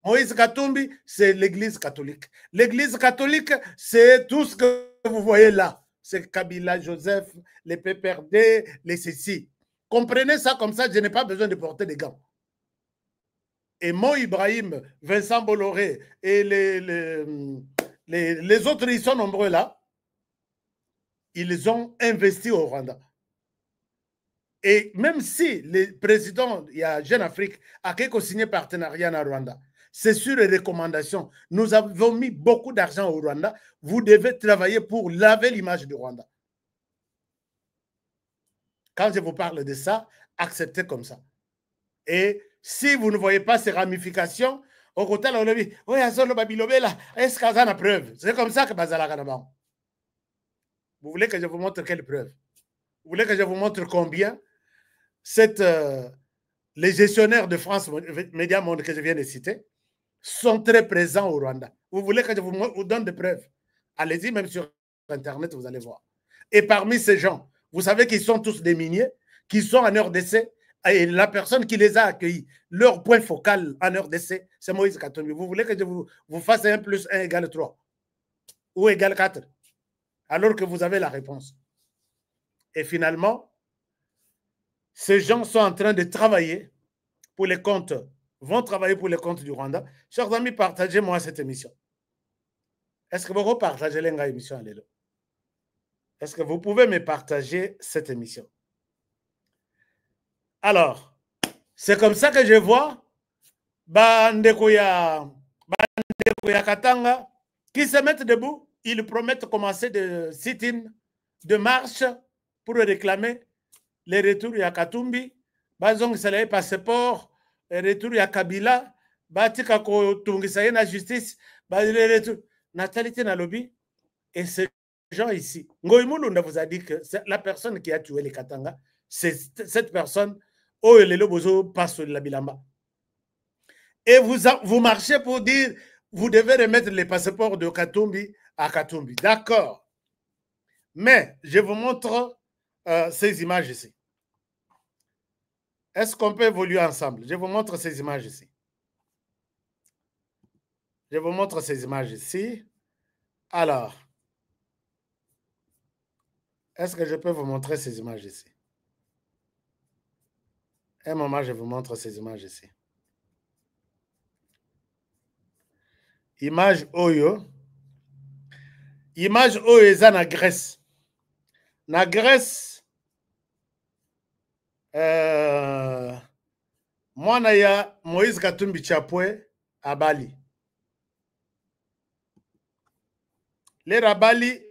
Moïse Katumbi, c'est l'Église catholique. L'Église catholique, c'est tout ce que vous voyez là. C'est Kabila, Joseph, les PPRD, les CC. Comprenez ça comme ça, je n'ai pas besoin de porter des gants. Et Mo Ibrahim, Vincent Bolloré et les autres, ils sont nombreux là. Ils ont investi au Rwanda. Et même si le président, il y a Jeune Afrique, a signé partenariat en Rwanda, c'est sur les recommandations. Nous avons mis beaucoup d'argent au Rwanda. Vous devez travailler pour laver l'image du Rwanda. Quand je vous parle de ça, acceptez comme ça. Et si vous ne voyez pas ces ramifications, au côté on a dit, oui, est-ce qu'il y a une preuve? C'est comme ça que Bazala Kanabang. Vous voulez que je vous montre quelle preuve? Vous voulez que je vous montre combien les gestionnaires de France Média Monde que je viens de citer sont très présents au Rwanda. Vous voulez que je vous donne des preuves? Allez-y, même sur Internet, vous allez voir. Et parmi ces gens, vous savez qu'ils sont tous des miniers, qui sont en RDC, et la personne qui les a accueillis, leur point focal en RDC, c'est Moïse Katumbi. Vous voulez que je vous fasse 1 + 1 = 3 ou égale 4, alors que vous avez la réponse. Et finalement, ces gens sont en train de travailler pour les comptes, vont travailler pour les comptes du Rwanda. Chers amis, partagez-moi cette émission. Est-ce que vous partagez l'émission? Est-ce que vous pouvez me partager cette émission? Alors, c'est comme ça que je vois Bandeko ya Katanga qui se mettent debout. Ils promettent de commencer de sit-in, de marche pour réclamer les retours à Katumbi. Bazong Saleh passeport, retour à Kabila, Batika Tungisa na justice, les retours. Natalité na lobby. Et ces gens ici, Ngoïmoulou vous a dit que la personne qui a tué les Katanga, c'est cette personne. Oh, les lobozo passent sur la Bilamba. Et vous marchez pour dire, vous devez remettre les passeports de Katumbi à Katumbi. D'accord. Mais je vous montre ces images ici. Est-ce qu'on peut évoluer ensemble? Je vous montre ces images ici. Je vous montre ces images ici. Alors, est-ce que je peux vous montrer ces images ici? Un moment, je vous montre ces images ici. Image Oyo. Image Oyo est en Grèce. Na Grèce, moi, ya Moïse Katumbi Chapwe à Bali. Les à Bali,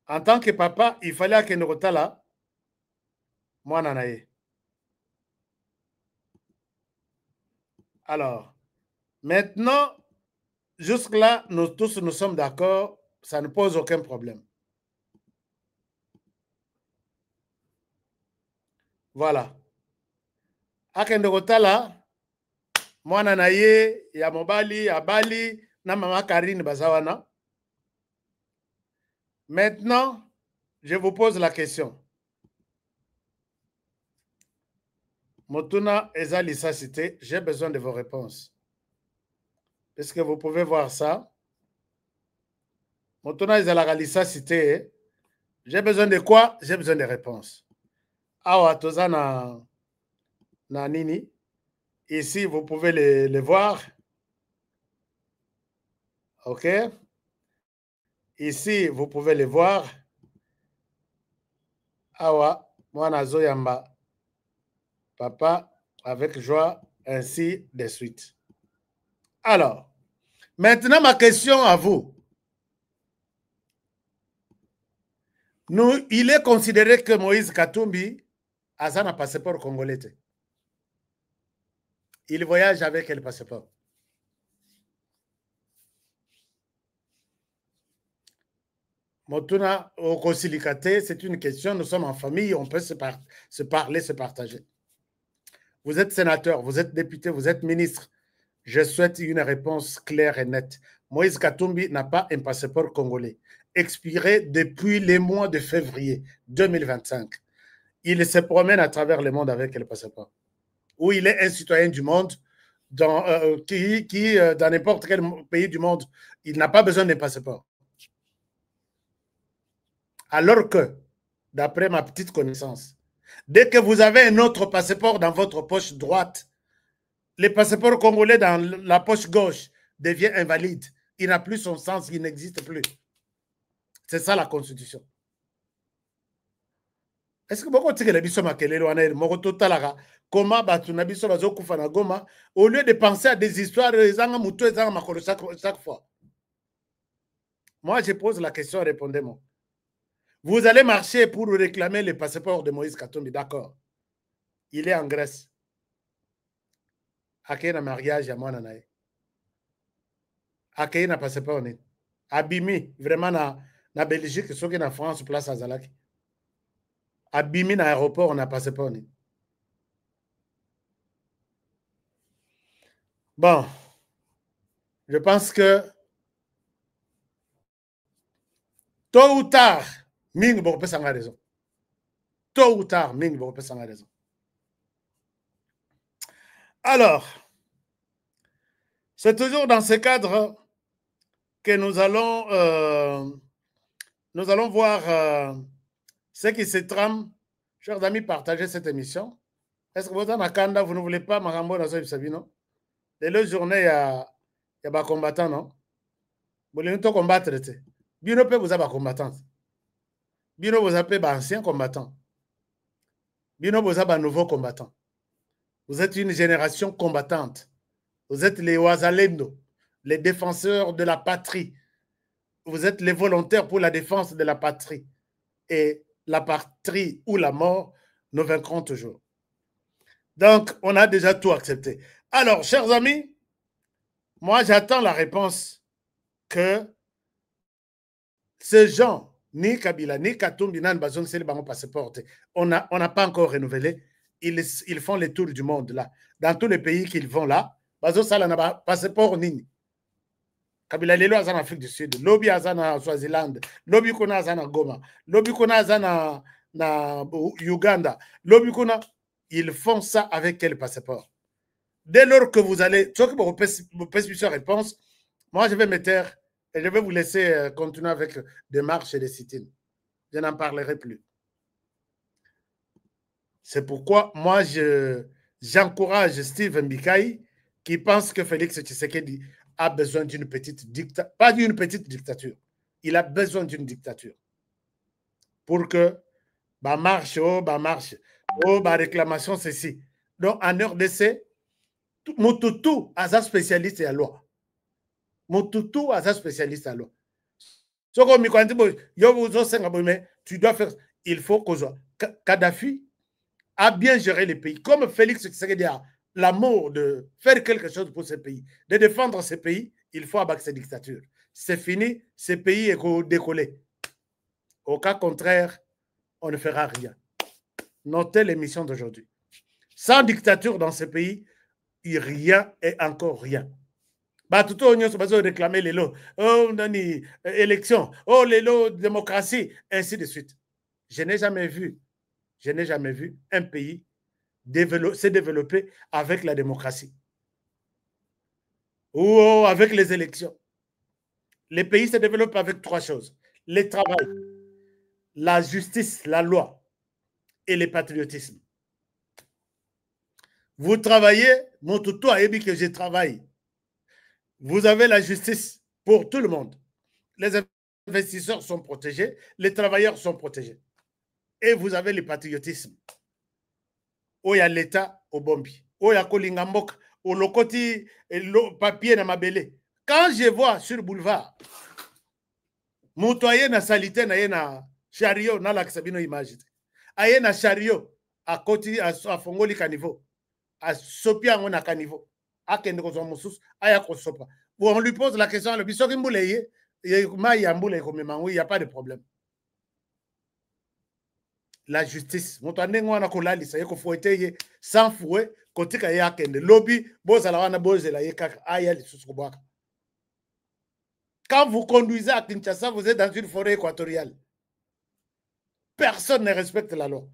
en tant que papa, il fallait que nous là. Moi, nanaye. Alors, maintenant, jusque-là, nous tous nous sommes d'accord, ça ne pose aucun problème. Voilà. Akendogotala, moi nanaye, ya mobali, à Bali, na mama Karine Bazawana. Maintenant, je vous pose la question. Motuna Ezalissa Cité, j'ai besoin de vos réponses. Est-ce que vous pouvez voir ça? Motuna Ezalissa Cité, j'ai besoin de quoi? J'ai besoin de réponses. Awa Tozana Nanini, ici vous pouvez les voir. OK? Ici vous pouvez les voir. Awa Mwana Zoyamba. Papa, avec joie, ainsi de suite. Alors, maintenant ma question à vous. Il est considéré que Moïse Katumbi Azana passeport congolais. Il voyage avec quel passeport? Motuna Okosilikate, c'est une question. Nous sommes en famille, on peut se parler, se partager. Vous êtes sénateur, vous êtes député, vous êtes ministre. Je souhaite une réponse claire et nette. Moïse Katumbi n'a pas un passeport congolais, expiré depuis les mois de février 2025. Il se promène à travers le monde avec le passeport. Ou il est un citoyen du monde dans n'importe quel pays du monde, il n'a pas besoin d'un passeport. Alors que, d'après ma petite connaissance, dès que vous avez un autre passeport dans votre poche droite, le passeport congolais dans la poche gauche devient invalide. Il n'a plus son sens, il n'existe plus. C'est ça la constitution. Est-ce que beaucoup de gens comment Goma, au lieu de penser à des histoires, chaque fois. Moi, je pose la question, répondez-moi. Vous allez marcher pour réclamer le passeport de Moïse Katumbi, d'accord. Il est en Grèce. À quel mariage à moi nanae? À quel passeport? Abimi, vraiment na Belgique, ce qui est en France, place à Zalaki. Abimi na aéroport, on a passeport. Bon, je pense que tôt ou tard, Ming Borpe s'en a raison. Tôt ou tard, Ming Borpe s'en a raison. Alors, c'est toujours dans ce cadre que nous allons voir ce qui se trame. Chers amis, partagez cette émission. Est-ce que vous êtes en Kanda, vous ne voulez pas Marambo dans ce Sabino? Dès la journée, il y a des combattants, non? Vous voulez nous combattre? Bino peut vous avoir combattants. Bino vous appelle ancien combattant. Bino vous avez nouveau combattant. Vous êtes une génération combattante. Vous êtes les Ouazalendo, les défenseurs de la patrie. Vous êtes les volontaires pour la défense de la patrie. Et la patrie ou la mort, nous vaincrons toujours. Donc, on a déjà tout accepté. Alors, chers amis, moi, j'attends la réponse que ces gens, ni Kabila, ni Katumbi, ni Bazoum, c'est le banc passeport. On n'a pas encore renouvelé. Ils font les tours du monde là. Dans tous les pays qu'ils vont là, Bazoum, ça n'a pas passeport ni. Kabila Lelo a en Afrique du Sud, Lobby a en Swaziland, Lobby Kona a en Goma, Lobby Kona a en Uganda, Lobby Kona, ils font ça avec quel passeport? Dès lors que vous allez, soit que vous pouvez réponse, moi je vais me taire et je vais vous laisser continuer avec des marches et des sit-ins. Je n'en parlerai plus. C'est pourquoi moi j'encourage Steve Mbikaï qui pense que Félix Tshisekedi a besoin d'une petite dictature, pas d'une petite dictature, il a besoin d'une dictature pour que bah marche, réclamation, ceci. Donc en RDC, Moutoutou a un spécialiste à la loi. Moutoutou a un spécialiste à la loi. Tu dois faire, il faut que Kadhafi a bien géré les pays, comme Félix Tshisekedi a l'amour de faire quelque chose pour ces pays, de défendre ces pays, il faut abattre ces dictatures. C'est fini, ces pays est décollé. Au cas contraire, on ne fera rien. Notez l'émission d'aujourd'hui. Sans dictature dans ces pays, rien et encore rien. Bah, tout le monde se réclamer les lots, élection, les lots, démocratie, ainsi de suite. Je n'ai jamais vu un pays se développer avec la démocratie ou avec les élections. Les pays se développent avec trois choses: le travail, la justice, la loi et le patriotisme. Vous travaillez, mon toutou a dit que je travaille. Vous avez la justice pour tout le monde. Les investisseurs sont protégés, les travailleurs sont protégés. Et vous avez le patriotisme. Où il y a l'État au Bombi, où il y a Kolingambok, au Lokoti, papier na Mabele. Quand je vois sur le boulevard, Moutoye na salité na chariot na l'aksabino image. Aye na chariot à côté à fongoli caniveau à sopia on a caniveau à kende ko moussous aya ko sopa. Bon, on lui pose la question le biso kimbouleye ma yamboule ko memangu, il y a pas de problème. La justice moto andengo wana ko lalisa yeko foueteye sans fouet kotika ya kende lobby bozala wana bozela yeka aya lisusu ko bwaka. Quand vous conduisez à Kinshasa, vous êtes dans une forêt équatoriale. Personne ne respecte la loi.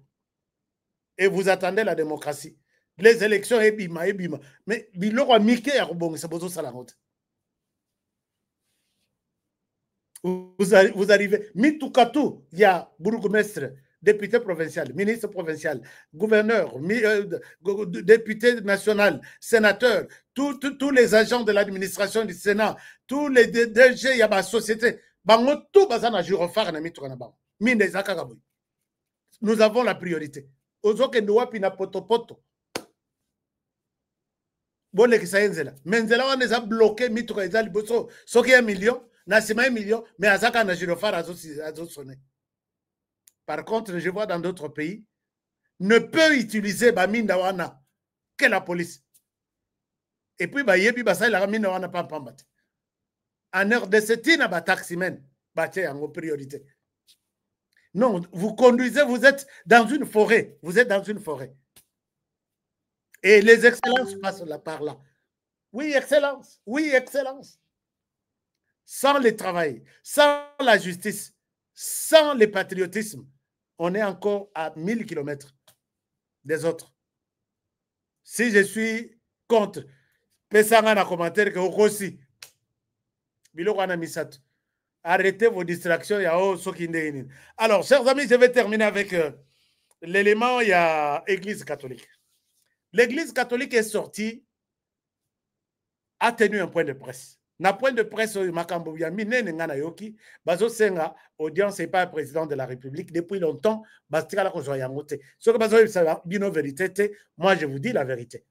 Et vous attendez la démocratie. Les élections, ebima. Mais biloko a mike ya kobongi sa bozo salangote. Vous arrivez, Mitukatu, il y a bourgmestre, député provincial, ministre provincial, gouverneur, député national, sénateur, tous les agents de l'administration du Sénat, tous les DG, il y a ma société. Nous avons la priorité. Menzela on les a bloqués, ce qui est 1 million, na 1 million, mais à Zaka na Girofar a sonné. Par contre, je vois dans d'autres pays, ne peut utiliser Baminda wana que la police. Et puis, Bayebi Basa, il a Baminda wana pas pambat. En heure de cette il y a des taximens, en priorité. Non, vous conduisez, vous êtes dans une forêt. Vous êtes dans une forêt. Et les excellences passent là par là. Oui, excellence. Oui, excellence. Sans le travail, sans la justice, sans le patriotisme, on est encore à 1000 km des autres. Si je suis contre, pesanga na commentaire que aussi, arrêtez vos distractions. Alors, chers amis, je vais terminer avec l'élément, il y a l'Église catholique. L'Église catholique est sortie, a tenu un point de presse. Na point de presse, Makambo Yamine Ngana Yoki, Bazo Senga, audience et pas président de la République depuis longtemps, Bastika la Kozoyangote. Ce que Bazo Bino vérité, moi je vous dis la vérité.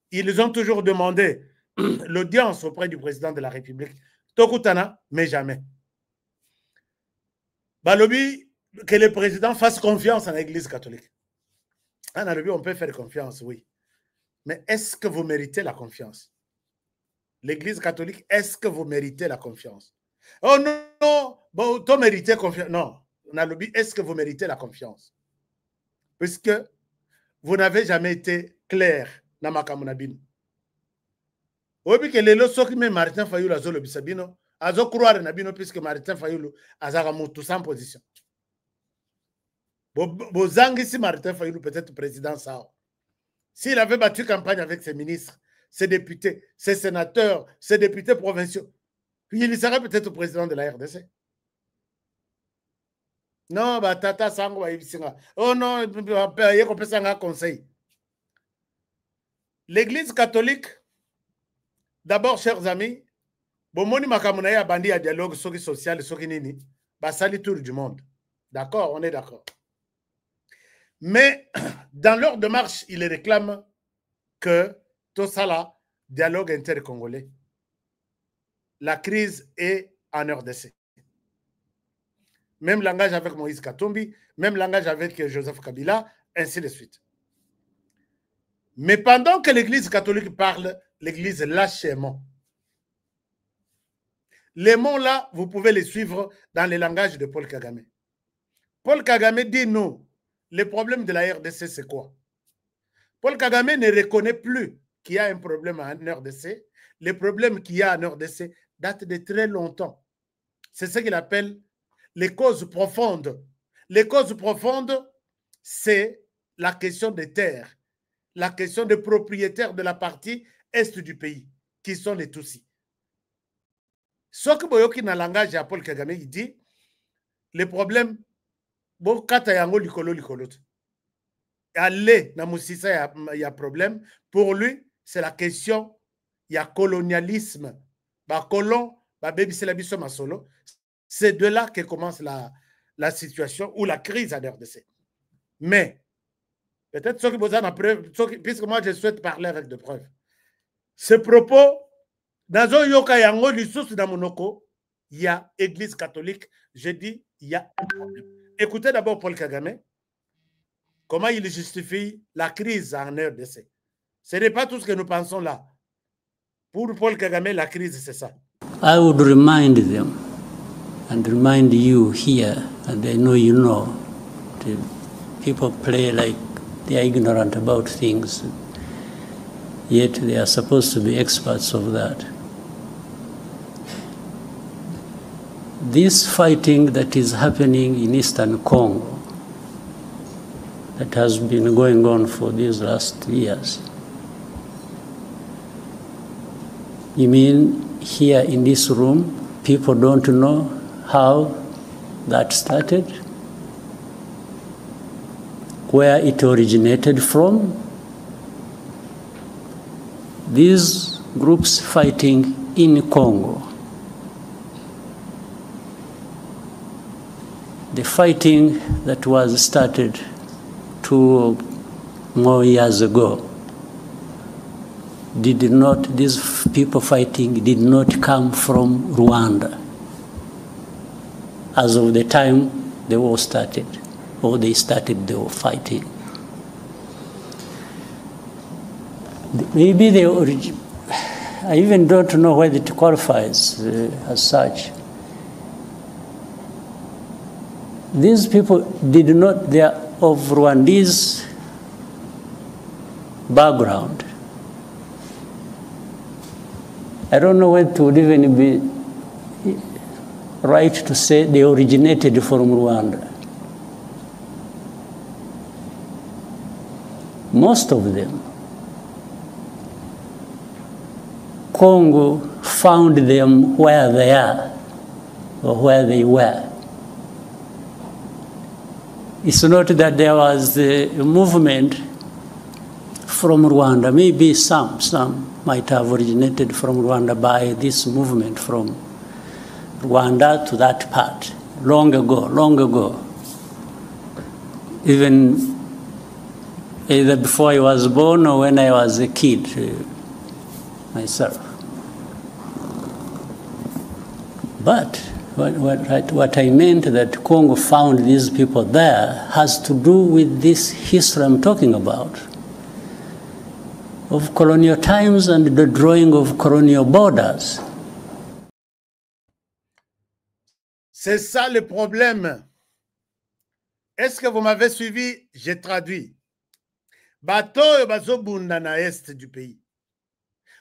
Ils ont toujours demandé l'audience auprès du président de la République. Tokutana, mais jamais. Balobi, que le président fasse confiance à l'Église catholique. En Arabie, on peut faire confiance, oui. Mais est-ce que vous méritez la confiance? L'Église catholique, est-ce que vous méritez la confiance? Oh non, non, bon, tu mérites confiance. Non, Nalobi, est-ce que vous méritez la confiance? Puisque vous n'avez jamais été clair dans ma camonabine. Oui, que les lois qui met Martin Fayoulou à Zolo Bissabino, à Zo croire Nabino, puisque Martin Fayoulou a Zaramoto sans position. Bozangi si Martin Fayoulou peut être président ça. S'il avait battu campagne avec ses ministres, ses députés, ses sénateurs, ses députés provinciaux, puis il serait peut-être président de la RDC. Non, bah Tata Sango va y oh non, il peut faire un conseil. L'Église catholique, d'abord, chers amis, bomoni makamuna ya bandi ya dialogue social, soki nini, basali tour du monde. D'accord, on est d'accord. Mais dans leur démarche, ils réclament que tout ça là, dialogue intercongolais. La crise est en RDC. Même langage avec Moïse Katumbi, même langage avec Joseph Kabila, ainsi de suite. Mais pendant que l'Église catholique parle, l'Église lâche les mots. Les mots là, vous pouvez les suivre dans le langage de Paul Kagame. Paul Kagame dit non. Le problème de la RDC, c'est quoi? Paul Kagame ne reconnaît plus qu'il y a un problème en RDC. Le problème qu'il y a en RDC date de très longtemps. C'est ce qu'il appelle les causes profondes. Les causes profondes, c'est la question des terres, la question des propriétaires de la partie est du pays, qui sont les Tutsis. Ce que Boyoki dans le langage de Paul Kagame, il dit, le problème, bon, quand il y a un likolo, aller dans Moussissa, il y a problème. Pour lui, c'est la question, il y a colonialisme. C'est de là que commence la situation ou la crise à l'RDC. Mais, peut-être ceux qui vous en preuve, puisque moi je souhaite parler avec des preuves. Ce propos, dans un yoka yango, l'issous dans Monoko, il y a Église catholique, je dis, il y a un problème. Écoutez d'abord Paul Kagame. comment il justifie la crise en RDC? Ce n'est pas tout ce que nous pensons là. Pour Paul Kagame, la crise, c'est ça. I would remind them and remind you here, and I know you know, the people play like they are ignorant about things, yet they are supposed to be experts of that. This fighting that is happening in Eastern Congo, that has been going on for these last years, you mean here in this room, people don't know how that started, where it originated from? These groups fighting in Congo, the fighting that was started 2 more years ago, these people fighting did not come from Rwanda as of the time the war started, or they started the fighting. Maybe I even don't know whether it qualifies as such. These people they are of Rwandese background. I don't know whether it would even be right to say they originated from Rwanda. Most of them, Congo found them where they are or where they were. It's not that there was a movement from Rwanda. Maybe some might have originated from Rwanda by this movement from Rwanda to that part, long ago. Even either before I was born or when I was a kid myself. But what I meant that Congo found these people there has to do with this history I'm talking about, of colonial times and the drawing of colonial borders. C'est ça le problème. Est-ce que vous m'avez suivi? J'ai traduit. Bato yo bazobunda na est du pays.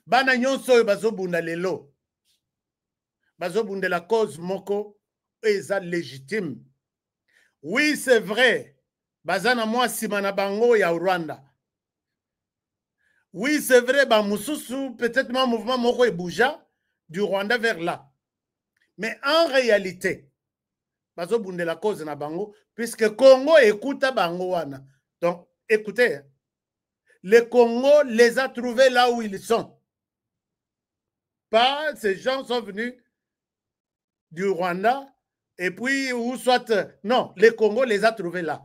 Bana nyonso yo bazobunda lelo. Bazobunda la cause moko eza légitime. Oui, c'est vrai. Bazana moi simana bango ya Rwanda. Oui, c'est vrai, Bamususu, peut-être un mouvement moko bouja du Rwanda vers là. Mais en réalité, bazo bunde la cause na bango, puisque Congo écoute bango wana. Donc, écoutez, le Congo les a trouvés là où ils sont. Pas ces gens sont venus du Rwanda et puis ou soit non, le Congo les a trouvés là.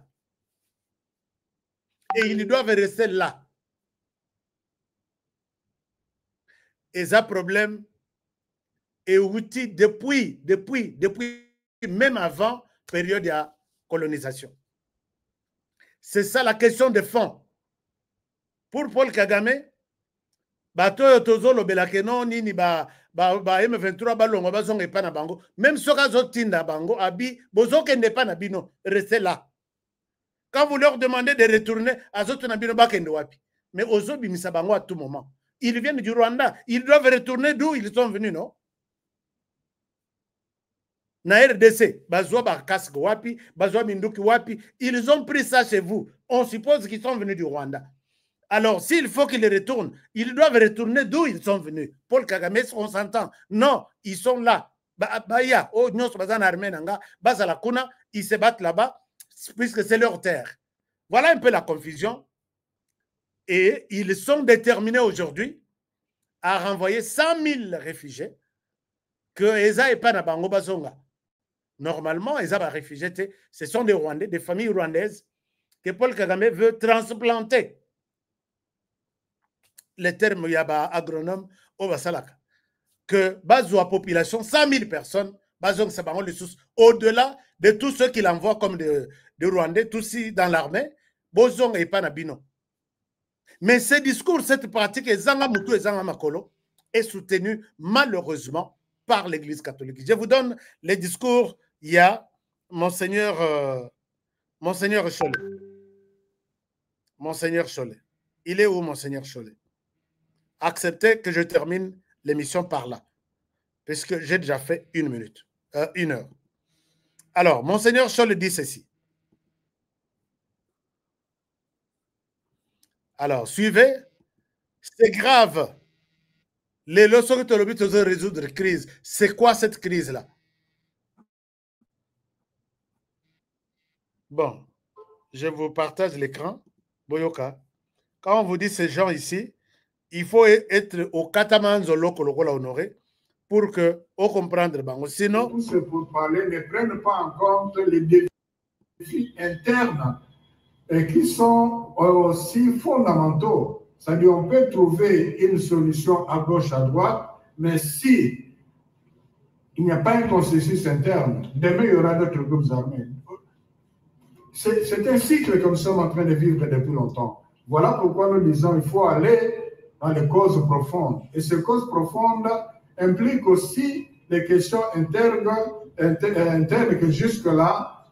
Et ils doivent rester là. Et ça problème est outil depuis même avant période de colonisation. C'est ça la question de fond. Pour Paul Kagame, bato tozo lobelake non nini ba M23 balongo bazonga epa na bango, même soka zotinda bango abi bozoke ndepa na bino, restez là. Quand vous leur demandez de retourner à zotuna bino bakende wapi, mais ozo bimisa bango à tout moment. Ils viennent du Rwanda, ils doivent retourner d'où ils sont venus, non? Na RDC, bazwa bakask wapi, bazwa minduki wapi, ils ont pris ça chez vous. On suppose qu'ils sont venus du Rwanda. Alors, s'il faut qu'ils retournent, ils doivent retourner d'où ils sont venus. Paul Kagame, on s'entend. Non, ils sont là. Ils se battent là-bas, puisque c'est leur terre. Voilà un peu la confusion. Et ils sont déterminés aujourd'hui à renvoyer 100 000 réfugiés que Eza et Panabango Bazonga. Normalement, Eza va réfugiés, ce sont des Rwandais, des familles rwandaises que Paul Kagame veut transplanter. Le terme yaba agronome au Basalaka. Que Bazoua population, 100 000 personnes, Bazong Sabango les sous, au-delà de tous ceux qu'il envoie comme de Rwandais, tous dans l'armée, bozong et pas nabino. Mais ce discours, cette pratique, ezanga mutu ezanga makolo, est soutenu malheureusement par l'Église catholique. Je vous donne les discours. Il y a Monseigneur Cholet. Monseigneur Cholet. Il est où, Monseigneur Cholet? Acceptez que je termine l'émission par là, puisque j'ai déjà fait 1 minute, 1 heure. Alors, Monseigneur Cholet dit ceci. Alors, suivez. C'est grave. Les leçons que tu as de résoudre la crise. C'est quoi cette crise-là? Bon, je vous partage l'écran. Boyoka. Quand on vous dit ces gens ici, il faut être au Katamanzolo Kolokola honoré pour que on comprendre. Sinon, tous ces pourparlers ne prennent pas en compte les défis internes et qui sont aussi fondamentaux. C'est-à-dire on peut trouver une solution à gauche, à droite, mais si il n'y a pas un consensus interne, demain il y aura d'autres groupes armés. C'est un cycle que nous sommes en train de vivre depuis longtemps. Voilà pourquoi nous disons qu'il faut aller dans les causes profondes. Et ces causes profondes impliquent aussi les questions internes que jusque-là,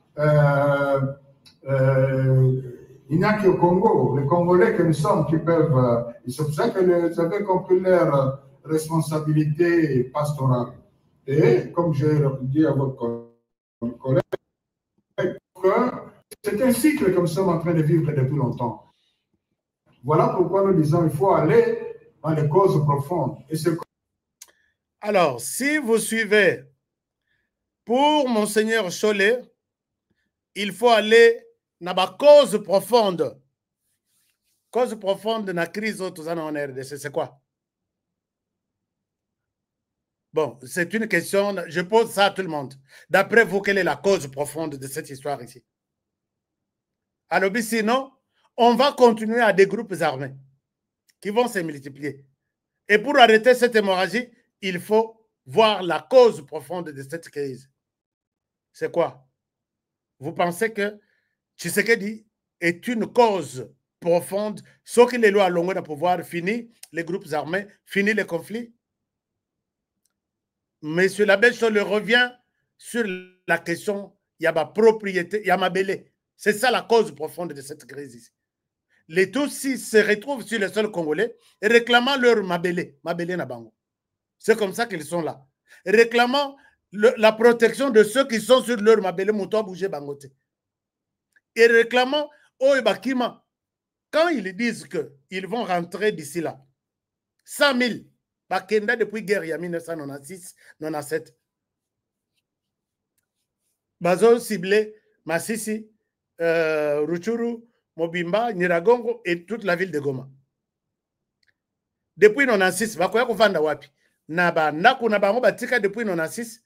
il n'y a qu'au Congo, les Congolais que nous sommes qui peuvent. C'est pour ça que vous avez compris leur responsabilité pastorale. Et comme j'ai dit à votre collègue, c'est un cycle que nous sommes en train de vivre depuis longtemps. Voilà pourquoi nous disons qu'il faut aller dans les causes profondes. Et alors, si vous suivez, pour Monseigneur Cholet, il faut aller dans la cause profonde. Cause profonde de la crise en RDC, c'est quoi? Bon, c'est une question, je pose ça à tout le monde. D'après vous, quelle est la cause profonde de cette histoire ici? Alors, sinon, on va continuer à des groupes armés qui vont se multiplier. Et pour arrêter cette hémorragie, il faut voir la cause profonde de cette crise. C'est quoi? Vous pensez que Tshisekedi est une cause profonde, sauf que les lois longues de pouvoir finir les groupes armés, finir les conflits? Monsieur l'abbé Cholet revient sur la question, il y a ma propriété, il y a ma belé. C'est ça la cause profonde de cette crise ici. Les Tutsis se retrouvent sur le sol congolais et réclamant leur mabélé Nabango. C'est comme ça qu'ils sont là. Réclamant la protection de ceux qui sont sur leur mabélé Moutoua Bougé Bangote. Et réclamant Oebakima, quand ils disent qu'ils vont rentrer d'ici là, 100 000, Bakenda depuis guerre, il y a 1996-97. Bazo ciblé Massissi, Ruchuru, Mobimba, Niragongo et toute la ville de Goma. Depuis 1996, bakoya kufanda wapi? Naba naku na bango batika depuis 1996,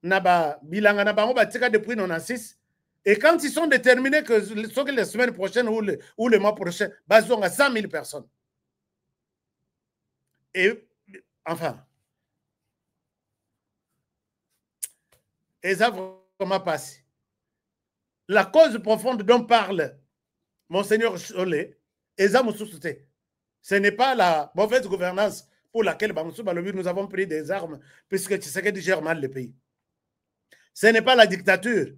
naba bilanga na bango batika depuis 1996. Et quand ils sont déterminés que les semaines prochaines ou le mois prochain, bazong à 100 000 personnes. Et enfin, et ça vraiment passe. La cause profonde dont parle Monseigneur Cholet, ce n'est pas la mauvaise gouvernance pour laquelle nous avons pris des armes, puisque Tshisekedi gère mal le pays. Ce n'est pas la dictature,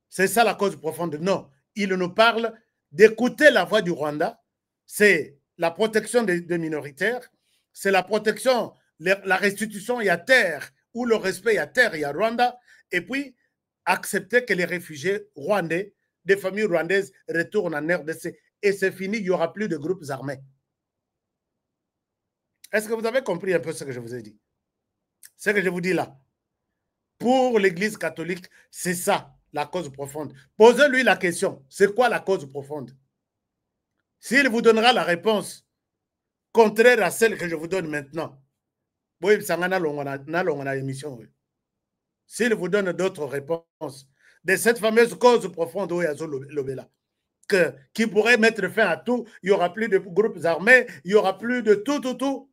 c'est ça la cause profonde. Non, il nous parle d'écouter la voix du Rwanda, c'est la protection des minoritaires, c'est la protection, la restitution, il y a terre, ou le respect, il y a terre, il y a Rwanda, et puis accepter que les réfugiés rwandais, des familles rwandaises retournent en RDC. Et c'est fini, il n'y aura plus de groupes armés. Est-ce que vous avez compris un peu ce que je vous ai dit? Ce que je vous dis là. Pour l'Église catholique, c'est ça, la cause profonde. Posez-lui la question, c'est quoi la cause profonde? S'il vous donnera la réponse contraire à celle que je vous donne maintenant, s'il vous donne d'autres réponses de cette fameuse cause profonde qui pourrait mettre fin à tout, il n'y aura plus de groupes armés, il n'y aura plus de tout.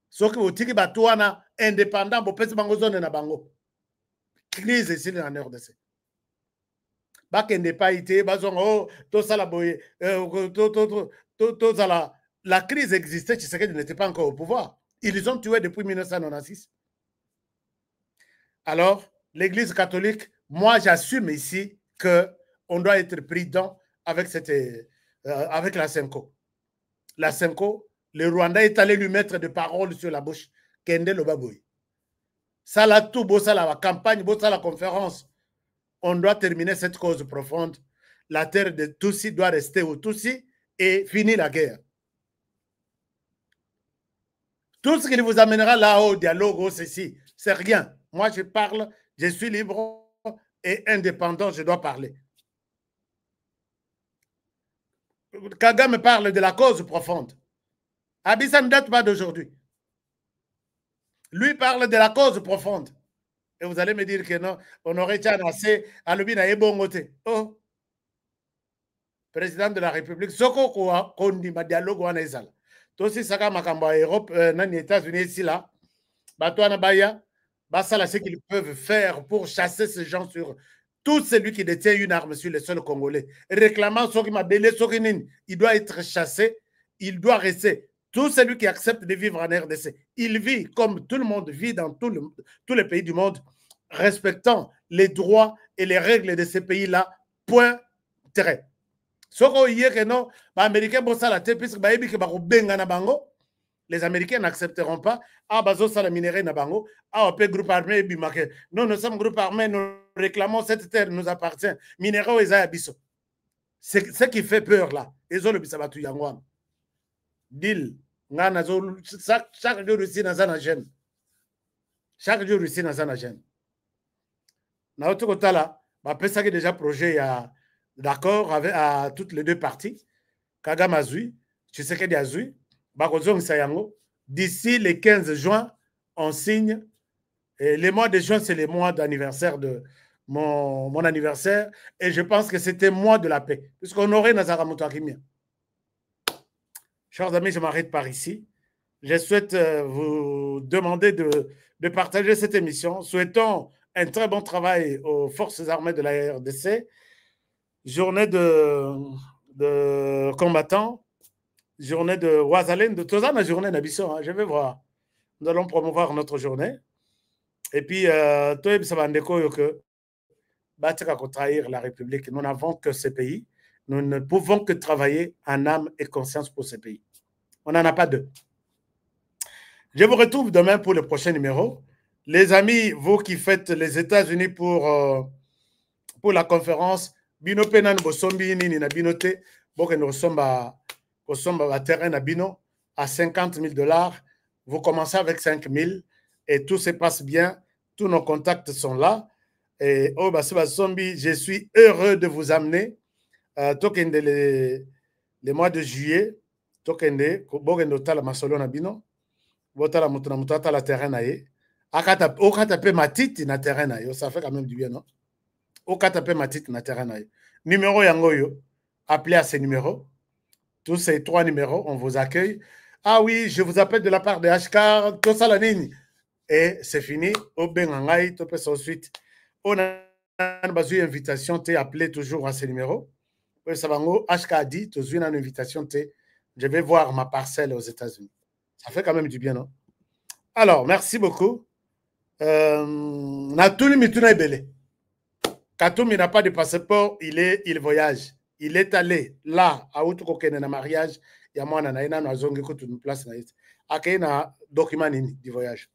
Ce qui vous dit que indépendant, crise ici en RDC. bakende pa ite bazongo to sala boye la crise existait, Tshisekedi n'était pas encore au pouvoir. Ils les ont tués depuis 1996. Alors, l'Église catholique, moi j'assume ici qu'on doit être prudent avec, avec la Senko. La Senko, le Rwanda est allé lui mettre des paroles sur la bouche. Kende Lobaboy. Ça là tout, ça la campagne, ça la conférence. On doit terminer cette cause profonde. La terre de Tutsi doit rester au Tutsi et finir la guerre. Tout ce qui vous amènera là-haut, au dialogue, au ceci, c'est rien. Moi, je parle, je suis libre et indépendant, je dois parler. Kagame parle de la cause profonde. Abissa ne date pas d'aujourd'hui. Lui parle de la cause profonde. Et vous allez me dire que non, on aurait été assez à l'obina ebongote. Oh, président de la République, soko kondi ma dialogue wana ezala. Tosi saka makambo à Europe, nani États-Unis ici là, batouana baya, basala ce qu'ils peuvent faire pour chasser ces gens sur tout celui qui détient une arme sur le sol congolais. Réclamant ce qui m'a belé, il doit être chassé, il doit rester. Tout celui qui accepte de vivre en RDC, il vit comme tout le monde vit dans tous les pays du monde, respectant les droits et les règles de ces pays-là, point, trait. Les Américains n'accepteront pas. Ah, bazo ça la minerai na bango. Ah, on peut groupe armé bimake. Non, nous sommes groupe armé, nous réclamons cette terre nous appartient. Minéraux et abisso. C'est ce qui fait peur là. Ils ont le bisabatu yangwan. Deal. Chaque jour ici dans un gêne. Chaque jour ici dans un gêne. Na autre côté là, bah peut ça que déjà projet a d'accord avec à toutes les deux parties. Kagame Azui, Tshisekedi Azui, Bakozong Sayango. D'ici le 15 juin, on signe. Et le mois de juin, c'est le mois d'anniversaire de mon anniversaire. Et je pense que c'était mois de la paix. Puisqu'on aurait Nazara Moutouakimia. Chers amis, je m'arrête par ici. Je souhaite vous demander de partager cette émission. Souhaitons un très bon travail aux forces armées de la RDC. Journée de combattants, journée de Ouazalen, de Tozana, journée d'Abisso. Je vais voir. Nous allons promouvoir notre journée. Et puis, Toeb Sabandeko, que Batika trahir la République. Nous n'avons que ce pays. Nous ne pouvons que travailler en âme et conscience pour ce pays. On n'en a pas deux. Je vous retrouve demain pour le prochain numéro. Les amis, vous qui faites les États-Unis pour la conférence, Bino Penan Bosombi Nini na Binote, Bokeno Somba terrain na Bino à $50,000. Vous commencez avec 5,000 et tout se passe bien. Tous nos contacts sont là. Et oh, Basombi, je suis heureux de vous amener. Tokende le mois de juillet, Tokende, Bokeno Tala Masolo na Bino, Botala Mutuna Mutata la terrain na ye. Okatape matiti na terrain na yo, ça fait quand même du bien, non? Okatape matiti na terrain na yo. Numéro yangoyo, appelez à ces numéros. Tous ces 3 numéros, on vous accueille. Ah oui, je vous appelle de la part de HK, tout ça la ligne. Et c'est fini. Au Bengangai, tout peut ensuite. On a une invitation, t'es appelé toujours à ces numéros. HK a dit, tu as une invitation, je vais voir ma parcelle aux États-Unis. Ça fait quand même du bien, non? Alors, merci beaucoup. Natuni Mituna Ebele. Katoumi n'a pas de passeport, il voyage. Il est allé là, à Outokokene na mariage, il y a moi, na zongi ko une place na akay na document du voyage.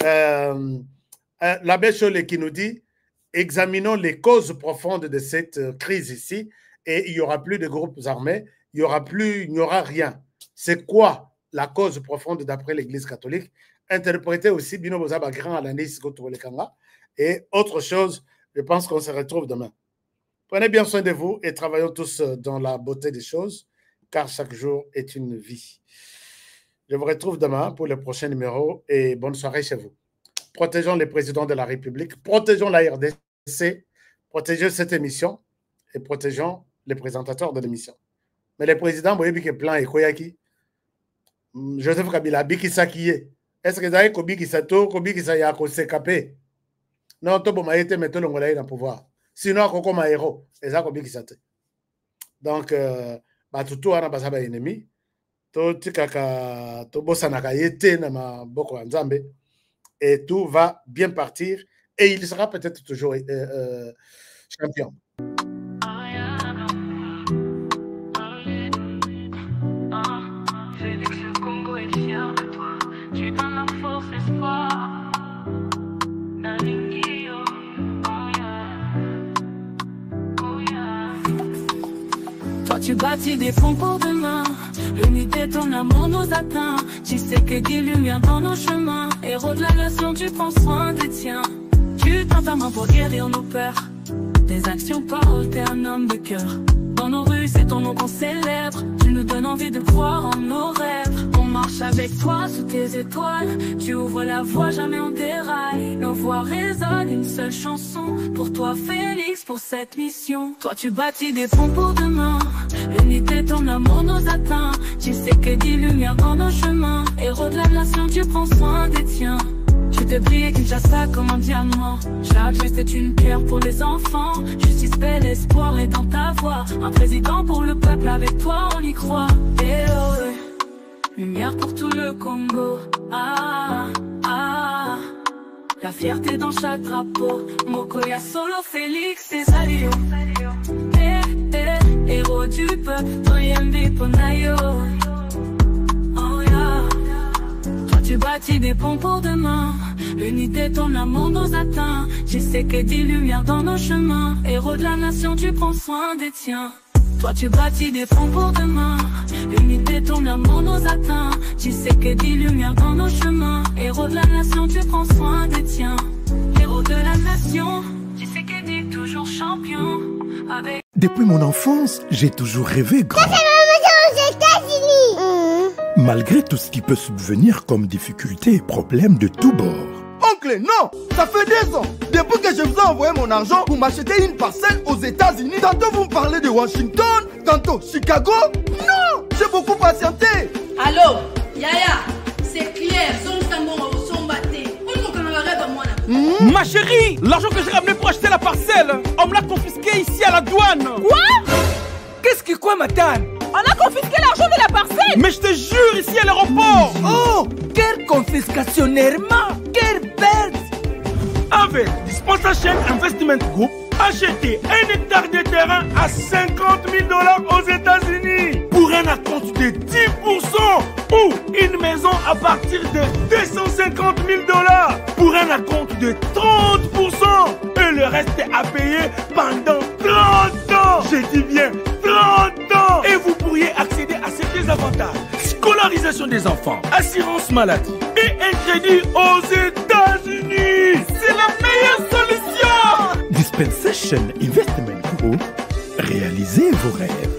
L'abbé Cholé qui nous dit, examinons les causes profondes de cette crise ici, et il n'y aura plus de groupes armés, il n'y aura rien. C'est quoi la cause profonde d'après l'Église catholique? Interpréter aussi Bino Bozaba grand à la Nice et autre chose, je pense qu'on se retrouve demain. Prenez bien soin de vous et travaillons tous dans la beauté des choses, car chaque jour est une vie. Je vous retrouve demain pour le prochain numéro et bonne soirée chez vous. Protégeons les présidents de la République, protégeons la RDC, protégeons cette émission et protégeons les présentateurs de l'émission. Mais les présidents, vous voyez que plan et Koyaki, Joseph Kabila, Biki Sakiye, est-ce que vous avez Kobi Kisato, Kobi Kisaya, Kosekapé? Non, Tobo Maïte, mettez le Ngolaï dans le pouvoir. sinon comme un héros et ça comme ça. Donc tout wana basa ba ennemi to tikaka to bosanaka yete na maboko ya Nzambe et tout va bien partir et il sera peut-être toujours champion. Félix le Congo est fier de toi. Tu donnes la force, espoir. Nalingio, oh yeah. Oh yeah. Toi tu bâtis des fonds pour demain. L'unité, ton amour nous atteint. Tu sais que des lumières dans nos chemins. Héros de la nation, tu prends soin des tiens. Tu tends ta main pour guérir nos peurs. Tes actions, paroles, t'es un homme de cœur. Dans nos rues, c'est ton nom qu'on célèbre. Tu nous donnes envie de croire en nos rêves. On marche avec toi sous tes étoiles. Tu ouvres la voie, jamais on déraille. Nos voix résonnent, une seule chanson. Pour toi, Félix, pour cette mission. Toi, tu bâtis des ponts pour demain. L'unité, ton amour nous atteint. Tu sais que des lumières dans nos chemins. Héros de la nation, tu prends soin des tiens. Tu te brilles Kinshasa comme un diamant. Chaque geste est une pierre pour les enfants. Justice, paix, l'espoir est dans ta voix. Un président pour le peuple, avec toi on y croit. Et oh, lumière pour tout le Congo. Ah, ah, la fierté dans chaque drapeau. Mokoya Solo, Félix et Salio. Héros du peuple, Toyembi Ponayo. Oh yeah. Tu bâtis des ponts pour demain. L'unité, ton amour nous atteint. Tu sais que des lumières dans nos chemins. Héros de la nation, tu prends soin des tiens. Toi tu bâtis des ponts pour demain. L'unité, ton amour nous atteint. Tu sais que des lumières dans nos chemins. Héros de la nation, tu prends soin des tiens. Héros de la nation, tu sais que t'es toujours champion. Avec... Depuis mon enfance, j'ai toujours rêvé grand. Malgré tout ce qui peut subvenir comme difficultés et problèmes de tous bords. Oncle, non! Ça fait 2 ans! Depuis que je vous ai envoyé mon argent, vous m'achetez une parcelle aux États-Unis. Tantôt vous me parlez de Washington, tantôt Chicago. Non! J'ai beaucoup patienté! Allô? Yaya, c'est clair, Ma chérie, l'argent que j'ai ramené pour acheter la parcelle, on me l'a confisqué ici à la douane. Quoi? Qu'est-ce qui quoi, madame? On a confisqué l'argent de la parcelle. Mais je te jure, ici à l'aéroport. Oh, quelle confiscationnairement, quelle perte. Avec Dispensation Investment Group, achetez 1 hectare de terrain à 50 000 $ aux États-Unis pour un acompte de 10% ou une maison à partir de 250 000 $ pour un acompte de 30% et le reste est à payer pendant 30 ans. Je dis bien 30 ans. Et vous pourriez accéder à ces désavantages: scolarisation des enfants, assurance maladie et un crédit aux États-Unis. C'est la meilleure solution. Dispensation Investment Group, réalisez vos rêves.